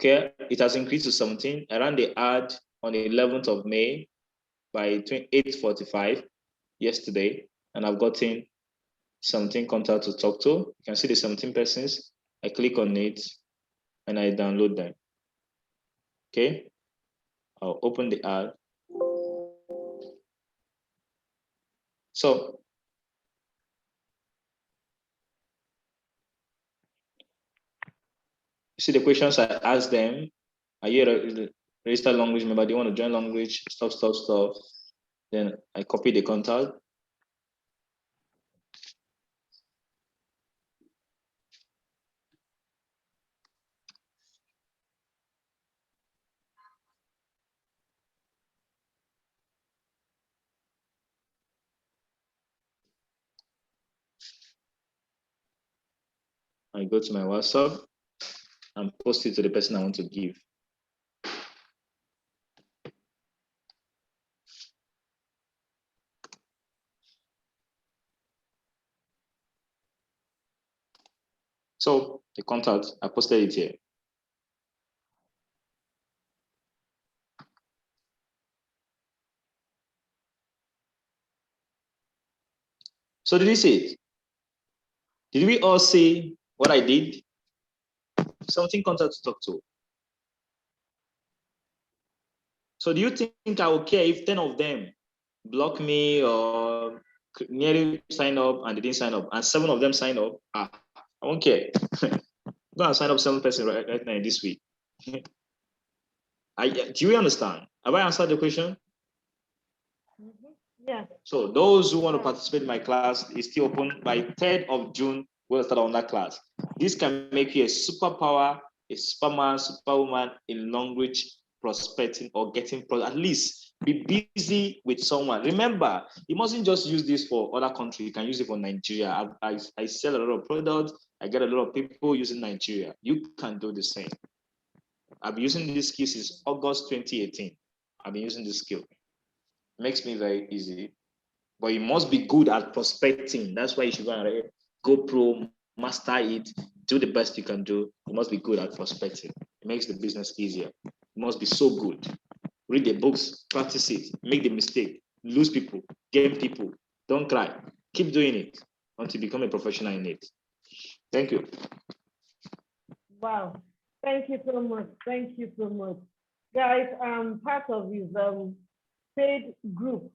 Okay, it has increased to 17. I ran the ad on the 11th of May by 8:45 yesterday, and I've gotten 17 contacts to talk to. You can see the 17 persons. I click on it and I download them. Okay, I'll open the ad. So see the questions I asked them. Are you a registered language member? Do you want to join language? Stuff. Then I copy the contact. I go to my WhatsApp and post it to the person I want to give. So the contact, I posted it here. So did you see it? Did we all see what I did? Something contact to talk to. So do you think I will care if 10 of them block me or nearly sign up and they didn't sign up, and 7 of them sign up? I won't care. Go and sign up 7 person right now this week. Do you understand? Have I answered the question? Yeah. So those who want to participate in my class is still open. By 3rd of June, we'll start on that class. This can make you a superpower, a superman, superwoman in language prospecting or getting at least be busy with someone. Remember, you mustn't just use this for other countries. You can use it for Nigeria. I sell a lot of products. I get a lot of people using Nigeria. You can do the same. I've been using this skill since August 2018. I've been using this skill. It makes me very easy. But you must be good at prospecting. That's why you should go pro, master it, do the best you can do. You must be good at prospecting. It makes the business easier. You must be so good. Read the books, practice it, make the mistake, lose people, gain people. Don't cry. Keep doing it until you become a professional in it. Thank you. Wow. Thank you so much. Thank you so much. Guys, I'm part of his paid group,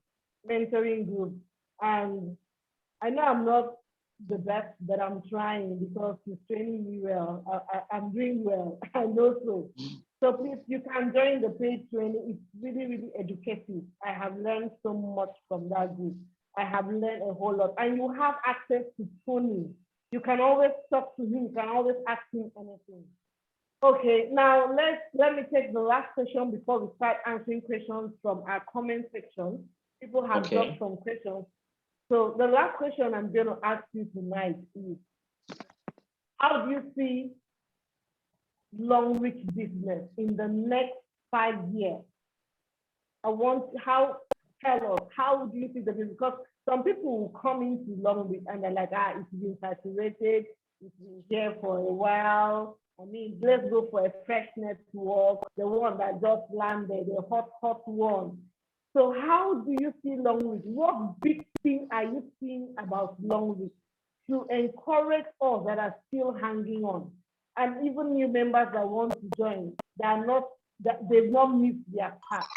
mentoring group. And I know I'm not the best, but I'm trying because he's training me well. I'm doing well. I know so. So please, you can join the paid training. It's really, really educative. I have learned so much from that group. I have learned a whole lot. And you have access to Tony. You can always talk to him. You can always ask him anything. Okay, now let me take the last question before we start answering questions from our comment section. People have dropped some questions. So the last question I'm going to ask you tonight is, how do you see long reach business in the next 5 years? Tell us, how do you see the business? Because some people will come into long reach and they're like, it's been saturated, it's been here for a while. I mean, let's go for a fresh network, the one that just landed, the hot one. So how do you see long reach? What big thing are you seeing about long reach to encourage us that are still hanging on? And even new members that want to join, they've not missed their path.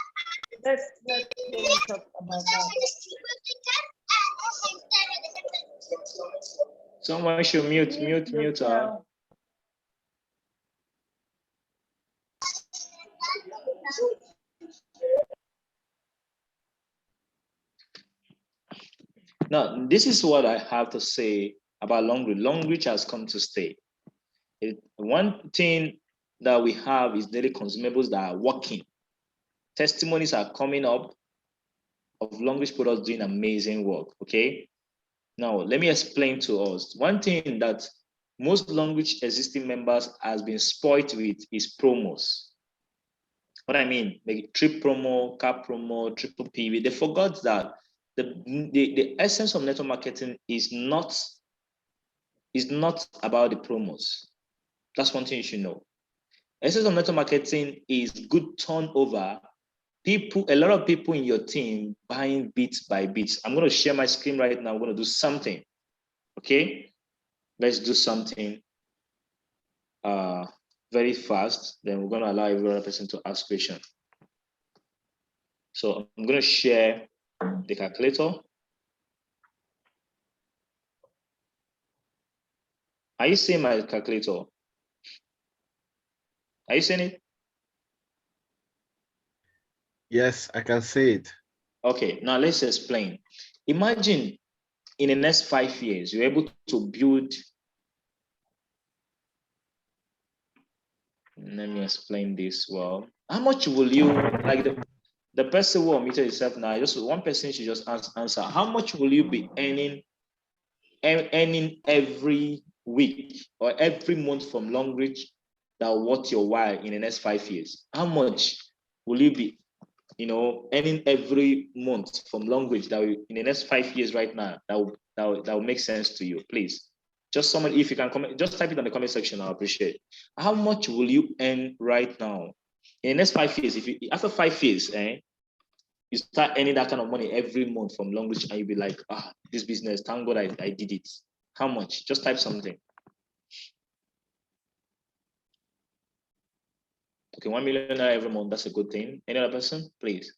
Let's talk about that. Someone should mute. Now, this is what I have to say about long reach. Long reach has come to stay. One thing that we have is daily consumables that are working. Testimonies are coming up of long reach products doing amazing work, okay? Now, let me explain to us. One thing that most long reach existing members has been spoiled with is promos. What I mean, like trip promo, car promo, triple PV. They forgot that the essence of network marketing is not about the promos. That's one thing you should know. Essence of network marketing is good turnover. A lot of people in your team buying bits by bits. I'm going to share my screen right now. I'm going to do something. Okay, let's do something very fast. Then we're going to allow every other person to ask questions. So I'm going to share the calculator. Are you seeing my calculator? Are you seeing it? Yes, I can see it. Okay, now let's explain. Imagine in the next 5 years, you're able to build. Let me explain this well. How much will you, like the person who unmuted yourself now, just one person should just answer. How much will you be earning every week or every month from Long Reach that worth your while in the next 5 years? How much will you be, earning every month from Long Reach that will, in the next 5 years right now, that will make sense to you? Please, just someone, if you can comment, just type it on the comment section. I'll appreciate it. How much will you earn right now in the next 5 years? If you, after 5 years, you start earning that kind of money every month from Long Reach, and you'll be like, this business, thank God I did it. How much? Just type something. Okay, 1 million every month. That's a good thing. Any other person, please?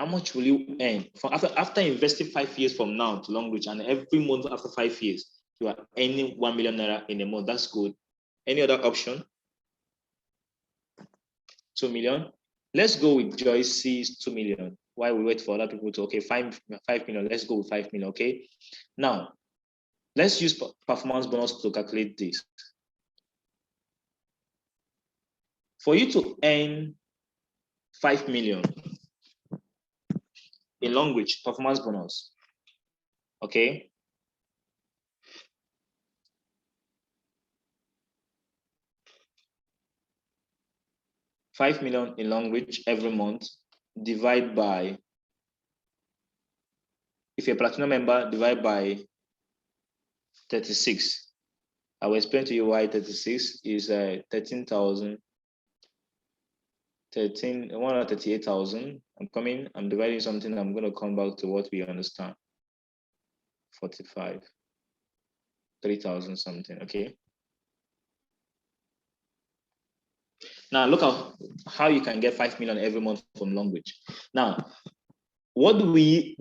How much will you earn after investing 5 years from now to Long Reach, and every month after 5 years, you are earning 1 million naira in a month? That's good. Any other option? 2 million. Let's go with Joyce's 2 million. While we wait for other people to, okay, 5 million. Let's go with 5 million. Okay. Now, let's use performance bonus to calculate this. For you to earn 5 million in Long Reach, performance bonus, okay? $5 million in Long Reach every month, divide by, if you're a platinum member, divide by 36. I will explain to you why 36 is 13,000. 138,000. I'm dividing something. I'm going to come back to what we understand. 45, 3,000 something. Okay. Now look at how you can get 5 million every month from Long Reach. Now, what do we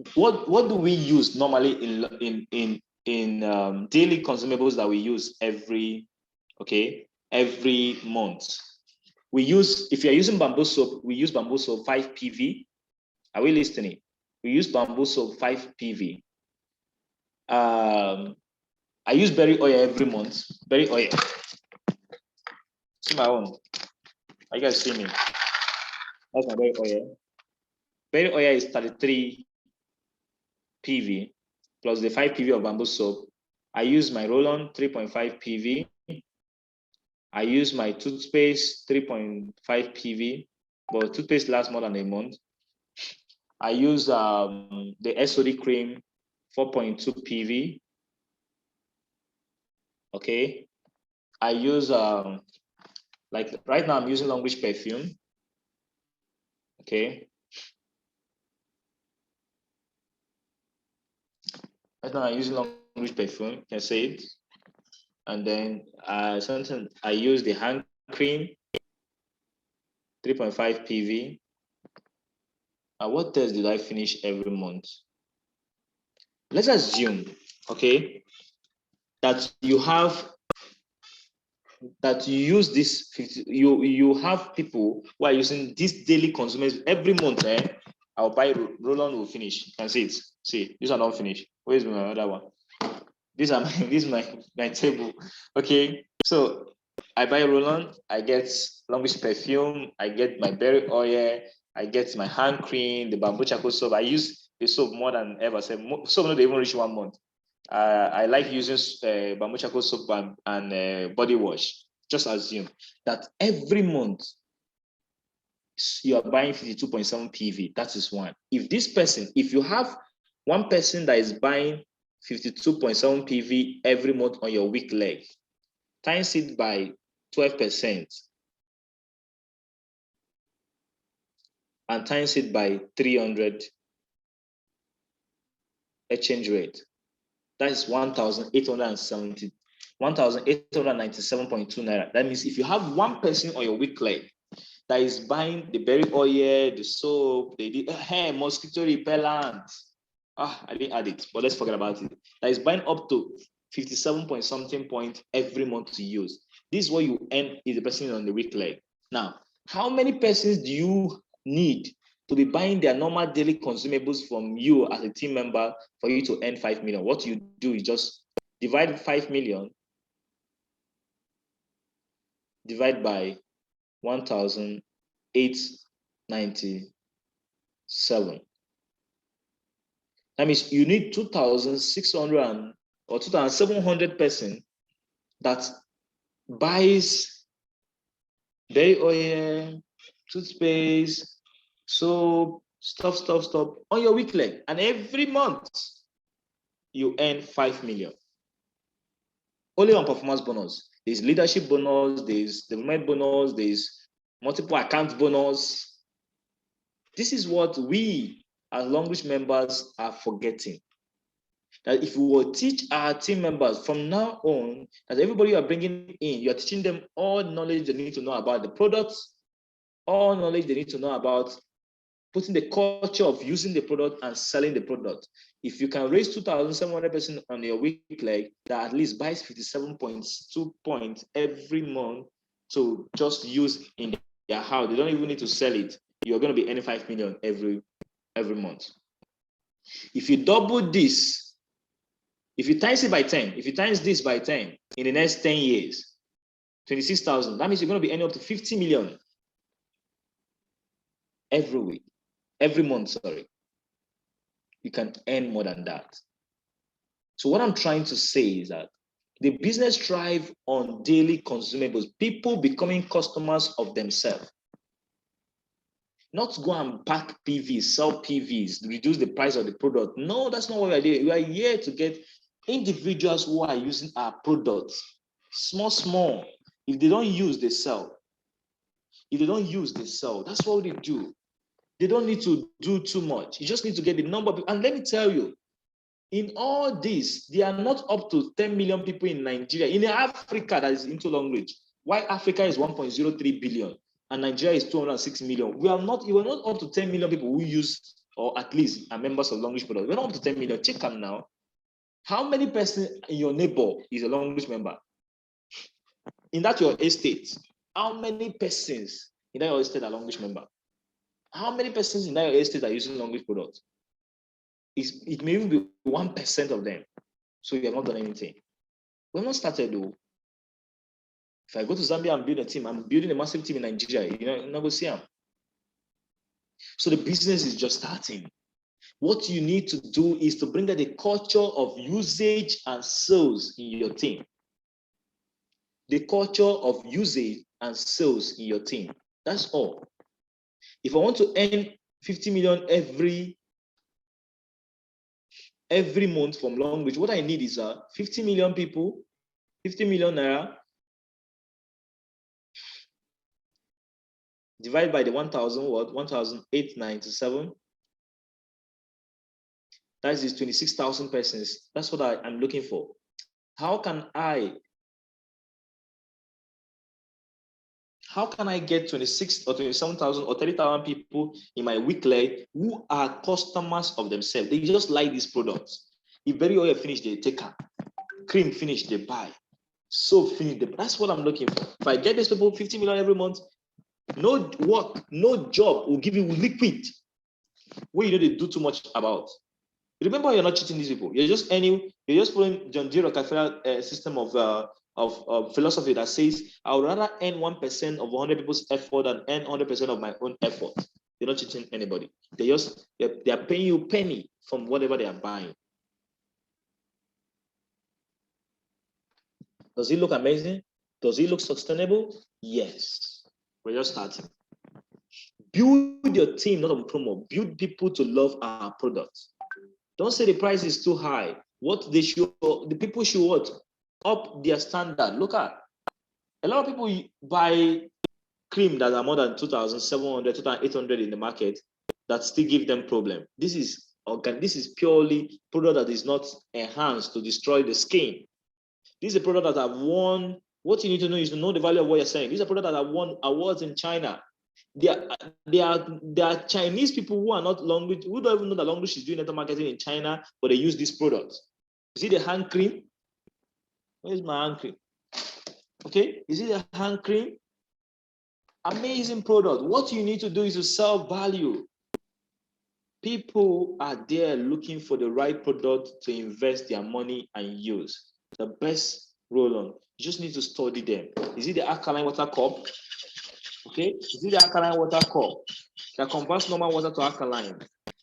use normally in daily consumables that we use every month? We use, if you're using bamboo soap, we use bamboo soap 5 PV. Are we listening? We use bamboo soap 5 PV. I use berry oil every month. Berry oil. See my own. Are you guys see me? That's my berry oil. Berry oil is 33 PV plus the 5 PV of bamboo soap. I use my roll-on 3.5 PV. I use my toothpaste 3.5 PV, but toothpaste lasts more than a month. I use the SOD cream 4.2 PV. Okay. I use like right now I'm using Long Reach perfume. Okay. Right now I'm using Long Reach perfume. You can say it. And then sometimes I use the hand cream 3.5 PV. What test did I finish every month? Let's assume, okay, that you use this 50, you have people who are using this daily consumables every month. I'll buy roll-on will finish. You can see it. See, this one don't finish. Where's my other one? This is my table. Okay, so I buy roll-on, I get Long Reach perfume, I get my berry oil, I get my hand cream, the bamboo charcoal soap. I use the soap more than ever. Soap not even reach 1 month. I like using bamboo charcoal soap and body wash. Just assume that every month you are buying 52.7 PV. That is one. If you have one person that is buying 52.7 PV every month on your weak leg. Times it by 12% and times it by 300 exchange rate. That is 1,897.2 naira. That means if you have one person on your weak leg that is buying the berry oil, the soap, the hair mosquito repellent. I didn't add it, but let's forget about it. That is buying up to 57 point something point every month to use. This is what you earn is the person on the weak leg. Now, how many persons do you need to be buying their normal daily consumables from you as a team member for you to earn 5 million? What you do is just divide 5 million, divide by 1,897. That means you need 2,600 or 2,700 person that buys berry oil, toothpaste, soap, stuff on your weak leg. And every month you earn 5 million. Only on performance bonus. There's leadership bonus, there's development bonus, there's multiple account bonus. This is what we as Long-Reach members are forgetting. That if we will teach our team members from now on, that everybody you are bringing in, you are teaching them all knowledge they need to know about the products, all knowledge they need to know about putting the culture of using the product and selling the product. If you can raise 2,700 person on your weak leg that at least buys 57.2 points every month to just use in their house, they don't even need to sell it. You're going to be earning 5 million every month. If you double this, if you times it by 10, if you times this by 10 in the next 10 years, 26,000, that means you're going to be earning up to 50 million every month, sorry. You can earn more than that. So what I'm trying to say is that the business thrive on daily consumables, people becoming customers of themselves. Not go and pack PVs, sell PVs, reduce the price of the product. No, that's not what we are doing. We are here to get individuals who are using our products, small. If they don't use, they sell. If they don't use, they sell. That's what they do. They don't need to do too much. You just need to get the number of people. And let me tell you, in all this, there are not up to 10 million people in Nigeria, in Africa that is into Long-Reach. Why Africa is 1.03 billion and Nigeria is 206 million. You are not up to 10 million people who use, or at least are members of Long-Reach products. We're not up to 10 million. Check them now. How many persons in your neighbor is a Long-Reach member? In that your estate, how many persons in that your estate are Long-Reach member? How many persons in that your estate are using Long-Reach products? It may even be 1% of them. So you have not done anything. We're not started though. If I go to Zambia and build a team, I'm building a massive team in Nigeria. You're not going to see them. So the business is just starting. What you need to do is to bring out the culture of usage and sales in your team. The culture of usage and sales in your team. That's all. If I want to earn 50 million every month from Long-Reach, what I need is 50 million people, 50 million naira, divided by the 1,897. That is 26,000 persons. That's what I'm looking for. How can I get 26 or 27,000 or 30,000 people in my weak leg who are customers of themselves? They just like these products. If berry oil finish, they take her. Cream finish, they buy. Soap finish, they buy. That's what I'm looking for. If I get these people 50 million every month, no work, no job will give you liquid where you know they do too much about. Remember, you're not cheating these people. You're just following John D. Rockefeller system of philosophy that says, I would rather earn 1% of 100 people's effort than earn 100% of my own effort. You're not cheating anybody. They are paying you a penny from whatever they are buying. Does it look amazing? Does it look sustainable? Yes. We're just starting. Build your team, not on promo. Build people to love our products. Don't say the price is too high. what they should, the people should what? Up their standard. Look at a lot of people buy cream that are more than 2,700, 2,800 in the market that still give them problem. This is organic. This is purely product that is not enhanced to destroy the skin. This is a product that have won. What you need to know is to know the value of what you're saying. These are products that have won awards in China. There are Chinese people who are not language, who don't even know that language is doing network marketing in China, but they use this product. You see the hand cream? Where's my hand cream? Okay, you see the hand cream? Amazing product. What you need to do is to sell value. People are there looking for the right product to invest their money and use. The best roll-on. You just need to study them. Is it the alkaline water cup? Okay, is it the alkaline water cup that converts normal water to alkaline?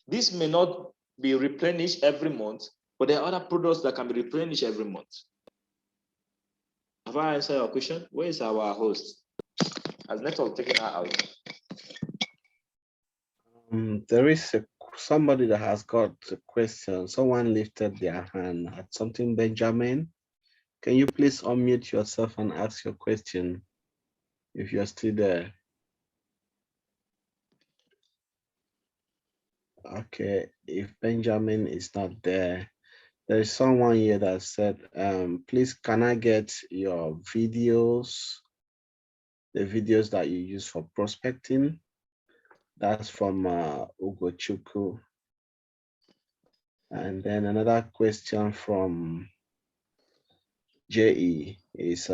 This may not be replenished every month, but there are other products that can be replenished every month. Have I answered your question? Where is our host? Has network taken her out? There is somebody that has got a question. Someone lifted their hand at something, Benjamin. Can you please unmute yourself and ask your question if you're still there? Okay, if Benjamin is not there, there is someone here that said, please, can I get your videos, the videos that you use for prospecting? That's from Ugochukwu. And then another question from JE is,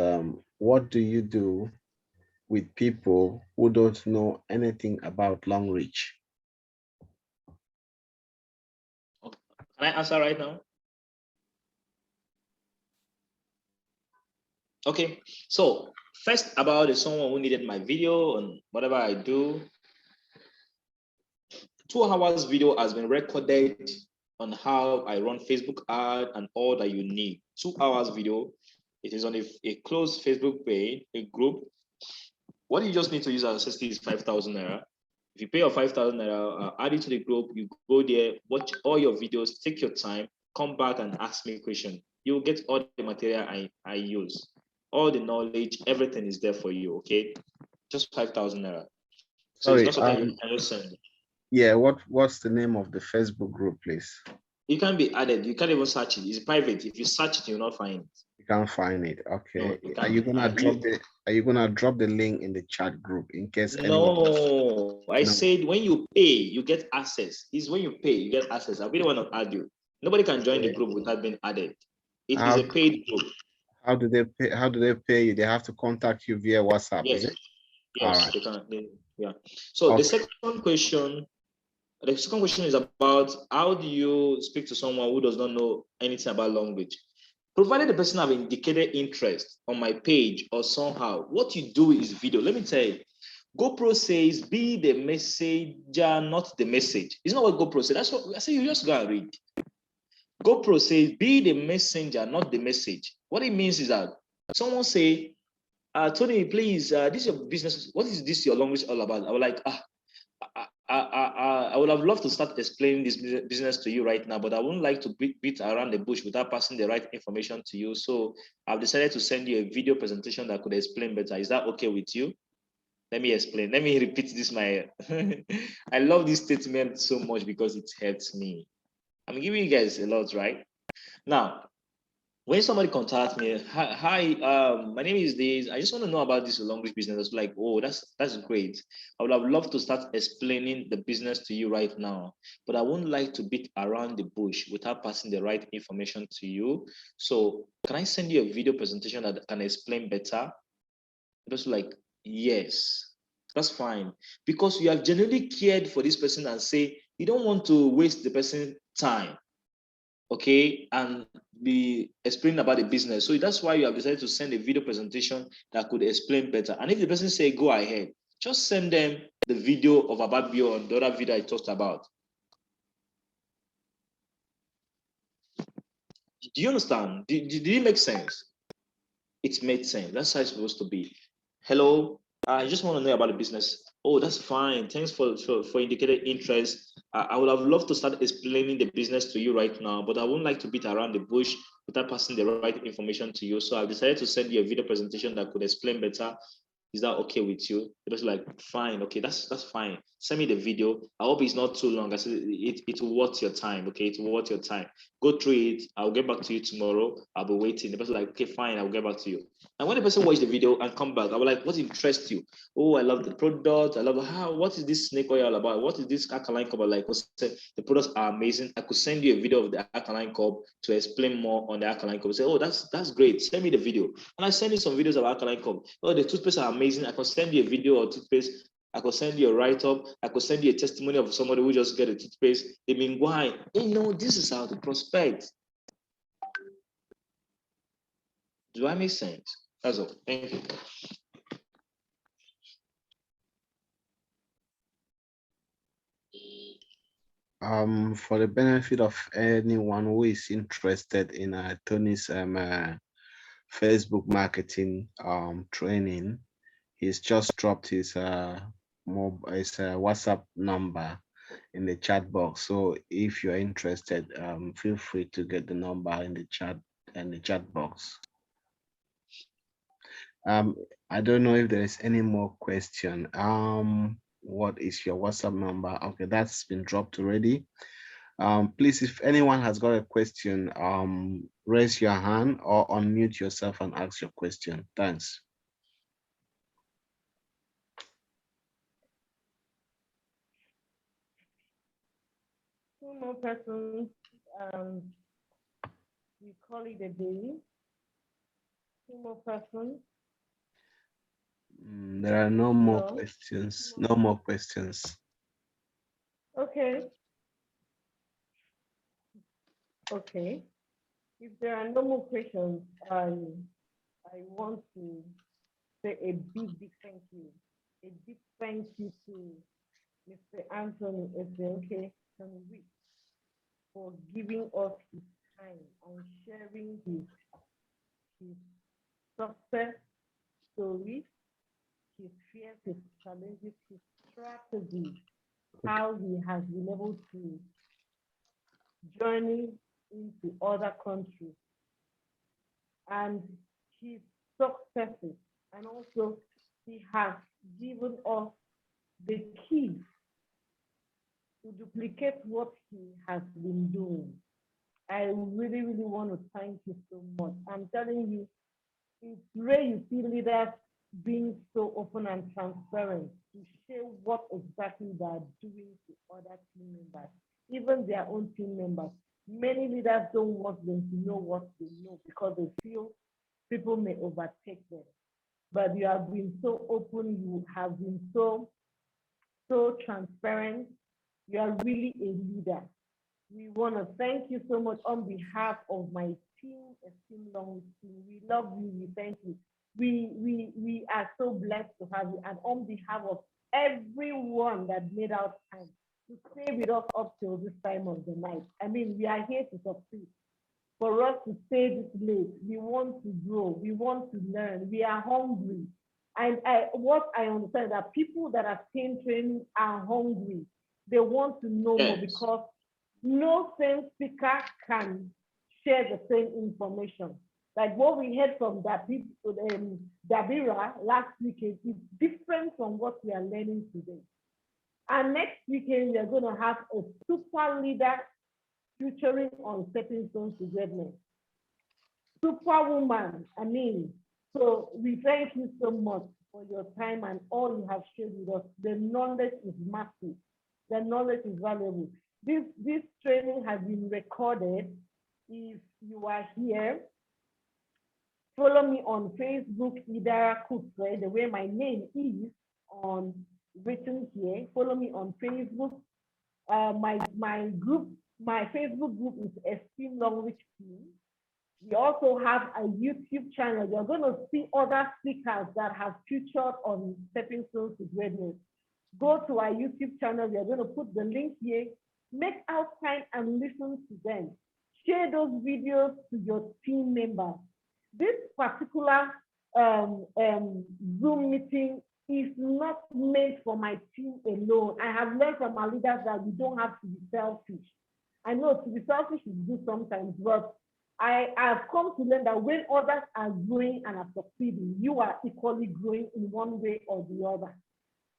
what do you do with people who don't know anything about long reach? Can I answer right now? Okay, so first about someone who needed my video and whatever I do. 2 hours video has been recorded on how I run Facebook ad and all that you need. 2 hours video. It is on a closed Facebook page, a group. What you just need to use as assist is 5,000 naira. If you pay your 5,000 naira, add it to the group, you go there, watch all your videos, take your time, come back and ask me a question. You'll get all the material I use. All the knowledge, everything is there for you, okay? Just 5,000 naira. So Sorry, it's not something you can just send. Yeah, what's the name of the Facebook group, please? You can be added. You can't even search it. It's private. If you search it, you'll not find it. You can't find it. Okay. No, Are you gonna drop the link in the chat group in case anyone? No, I said when you pay, you get access. It's when you pay, you get access. I really want to add you. Nobody can join the group without being added. It is a paid group. How do they pay? How do they pay you? They have to contact you via WhatsApp, Yes. is it? Yes, All right. they can. Yeah. So the second question is about how do you speak to someone who does not know anything about language? Provided the person have indicated interest on my page or somehow, what you do is video. Let me tell you, GoPro says be the messenger, not the message. It's not what GoPro says. That's what I say. You just go and read. GoPro says be the messenger, not the message. What it means is that someone say, Tony, please, this is your business. What is this your language all about? I was like, I would have loved to start explaining this business to you right now, but I wouldn't like to beat around the bush without passing the right information to you. So I've decided to send you a video presentation that could explain better. Is that okay with you? Let me explain. Let me repeat this. I love this statement so much because it helps me. I'm giving you guys a lot, right? Now, when somebody contacts me, hi, my name is this. I just want to know about this language business. It's like, oh, that's great. I would have loved to start explaining the business to you right now, but I wouldn't like to beat around the bush without passing the right information to you. So can I send you a video presentation that can explain better? Just like, yes, that's fine. Because you have genuinely cared for this person and say, you don't want to waste the person's time, okay, and be explaining about the business. So that's why you have decided to send a video presentation that could explain better. And if the person say, go ahead, just send them the video of Ababio and the other video I talked about. Do you understand? Did it make sense? It made sense. That's how it's supposed to be. Hello, I just want to know about the business. Oh, that's fine. Thanks for indicated interest. I would have loved to start explaining the business to you right now, but I wouldn't like to beat around the bush without passing the right information to you. So I decided to send you a video presentation that could explain better. Is that okay with you? It was like, fine, okay, that's fine. Send me the video. I hope it's not too long. I said it will worth your time, okay? It will worth your time. Go through it. I'll get back to you tomorrow. I'll be waiting. The person like, okay, fine, I'll get back to you. And when the person watched the video and come back, I was like, what interests you? Oh, I love the product. I love how, what is this snake oil about? What is this alkaline cup like? The products are amazing. I could send you a video of the alkaline cup to explain more on the alkaline cup. Say, oh, that's great. Send me the video. And I send you some videos of alkaline cup. Oh, the toothpaste are amazing. I can send you a video of toothpaste. I could send you a write-up. I could send you a testimony of somebody who just get a toothpaste. They mean, why? This is how to prospect. Do I make sense? That's all. Thank you. For the benefit of anyone who is interested in Tony's Facebook marketing training, he's just dropped his WhatsApp number in the chat box. So if you're interested, feel free to get the number in the chat box. I don't know if there is any more question. What is your WhatsApp number? Okay, that's been dropped already. Please, if anyone has got a question, raise your hand or unmute yourself and ask your question. Thanks. Two more persons. We call it a day. Two more persons. There are no more questions. No more questions. Okay. Okay. If there are no more questions, I want to say a big thank you. A big thank you to Mr. Anthony SNK TonyRich for giving us his time and sharing his success stories, his fears, his challenges, his strategies, how he has been able to journey into other countries and his successes. And also, he has given us the key to duplicate what he has been doing. I really want to thank you so much. I'm telling you, it's rare you see leaders being so open and transparent to share what exactly they are doing to other team members, even their own team members. Many leaders don't want them to know what they know because they feel people may overtake them. But you have been so open, you have been so transparent. You are really a leader. We want to thank you so much on behalf of my team, Esteem Long Team. We love you. We thank you. We are so blessed to have you. And on behalf of everyone that made out time to stay with us up till this time of the night. I mean, we are here to succeed. For us to stay this late, we want to grow. We want to learn. We are hungry. And what I understand that people that are staying training are hungry. They want to know more because no same speaker can share the same information. Like what we heard from Dabira last weekend is different from what we are learning today. And next weekend, we are going to have a super leader featuring on stepping stones to greatness. Superwoman, I mean. So we thank you so much for your time and all you have shared with us. The knowledge is massive. The knowledge is valuable. This training has been recorded. If you are here, follow me on Facebook, Idara Kutwe, the way my name is on written here. Follow me on Facebook. My group, my Facebook group is Esteem Longreach Team. We also have a YouTube channel. You're going to see other speakers that have featured on Stepping Stones to Greatness. Go to our YouTube channel. We are going to put the link here. Make out time and listen to them. Share those videos to your team members. This particular Zoom meeting is not meant for my team alone. I have learned from our leaders that we don't have to be selfish. I know to be selfish is good sometimes, but I have come to learn that when others are growing and are succeeding, you are equally growing in one way or the other.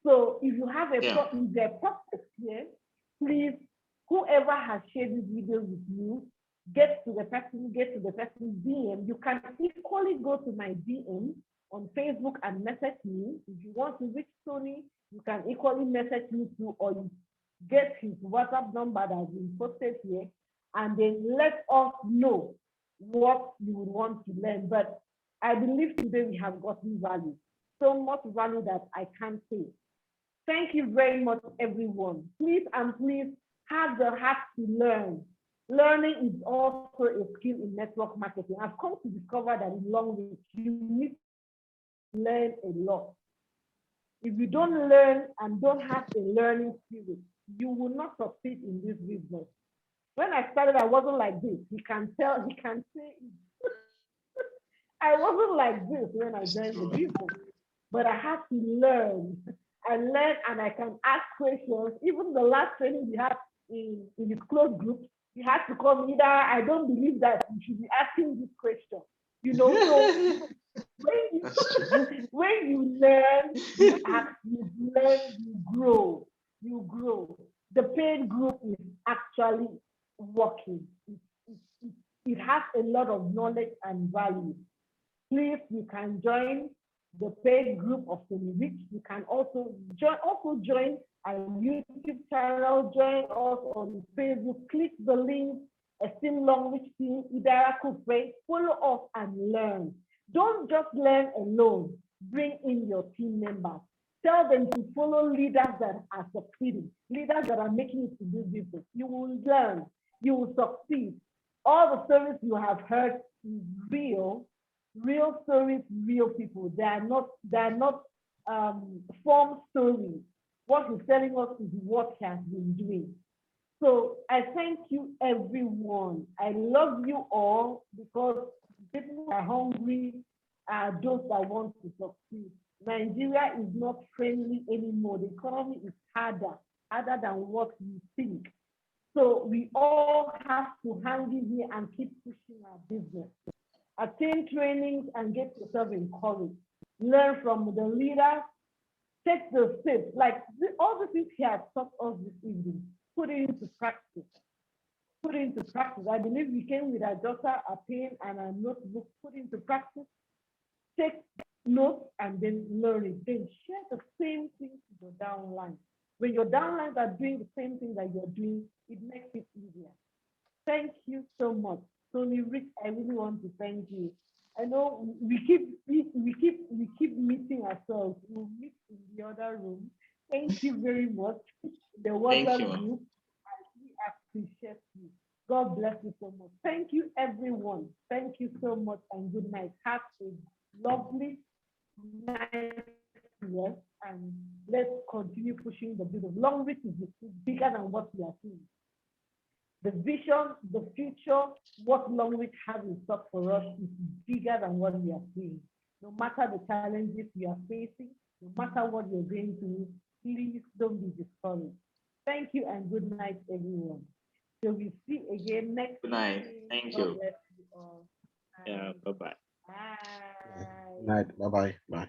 So if you have a Yeah. if there are prospects here, please, whoever has shared this video with you, get to the person's DM. You can equally go to my DM on Facebook and message me. If you want to reach Tony, you can equally message me too, or you get his WhatsApp number that has been posted here, and then let us know what you would want to learn. But I believe today we have gotten value, so much value that I can't say. Thank you very much, everyone. Please and please have the heart to learn. Learning is also a skill in network marketing. I've come to discover that in long run, you need to learn a lot. If you don't learn and don't have a learning spirit, you will not succeed in this business. When I started, I wasn't like this. He can tell, he can say, I wasn't like this when I joined the business, but I had to learn. I learned and I can ask questions. Even the last training we had in the closed group, he had to come either, I don't believe that you should be asking this question. You know, so when you learn, you ask, you learn, you grow, you grow. The paid group is actually working. It has a lot of knowledge and value. Please, you can join the paid group of TonyRich. You can also join our YouTube channel, join us on Facebook, click the link, Esteem Longreach Team, Idara Kufre, follow us and learn. Don't just learn alone, bring in your team members. Tell them to follow leaders that are succeeding, leaders that are making it in this business. You will learn, you will succeed. All the stories you have heard is real stories, real people. They are not formed stories. What he's telling us is what he has been doing. So I thank you, everyone. I love you all because people are hungry, those that want to succeed. Nigeria is not friendly anymore. The economy is harder than what we think. So we all have to hang in here and keep pushing our business. Attend trainings and get yourself encouraged. Learn from the leaders. Take the steps. Like all the things he has taught us this evening. Put it into practice. Put it into practice. I believe we came with a daughter, a pen, and a notebook. Put it into practice. Take notes and then learn it. Then share the same thing to your downline. When your downlines are doing the same thing that you're doing, it makes it easier. Thank you so much. TonyRich, I really want to thank you. I know we keep meeting ourselves. We'll meet in the other room. Thank you very much. The WhatsApp group, I really appreciate you. God bless you so much. Thank you, everyone. Thank you so much and good night. Have a lovely night. Yes, and let's continue pushing the business. Longreach is bigger than what we are seeing. The vision, the future, what Longreach has in stock for us is bigger than what we are seeing. No matter the challenges we are facing, no matter what you're going through, please don't be discouraged. Thank you and good night, everyone. So we see again next. Good night. Thank you. Bless you all. Yeah. Bye-bye. Bye. Night. Bye-bye. Bye.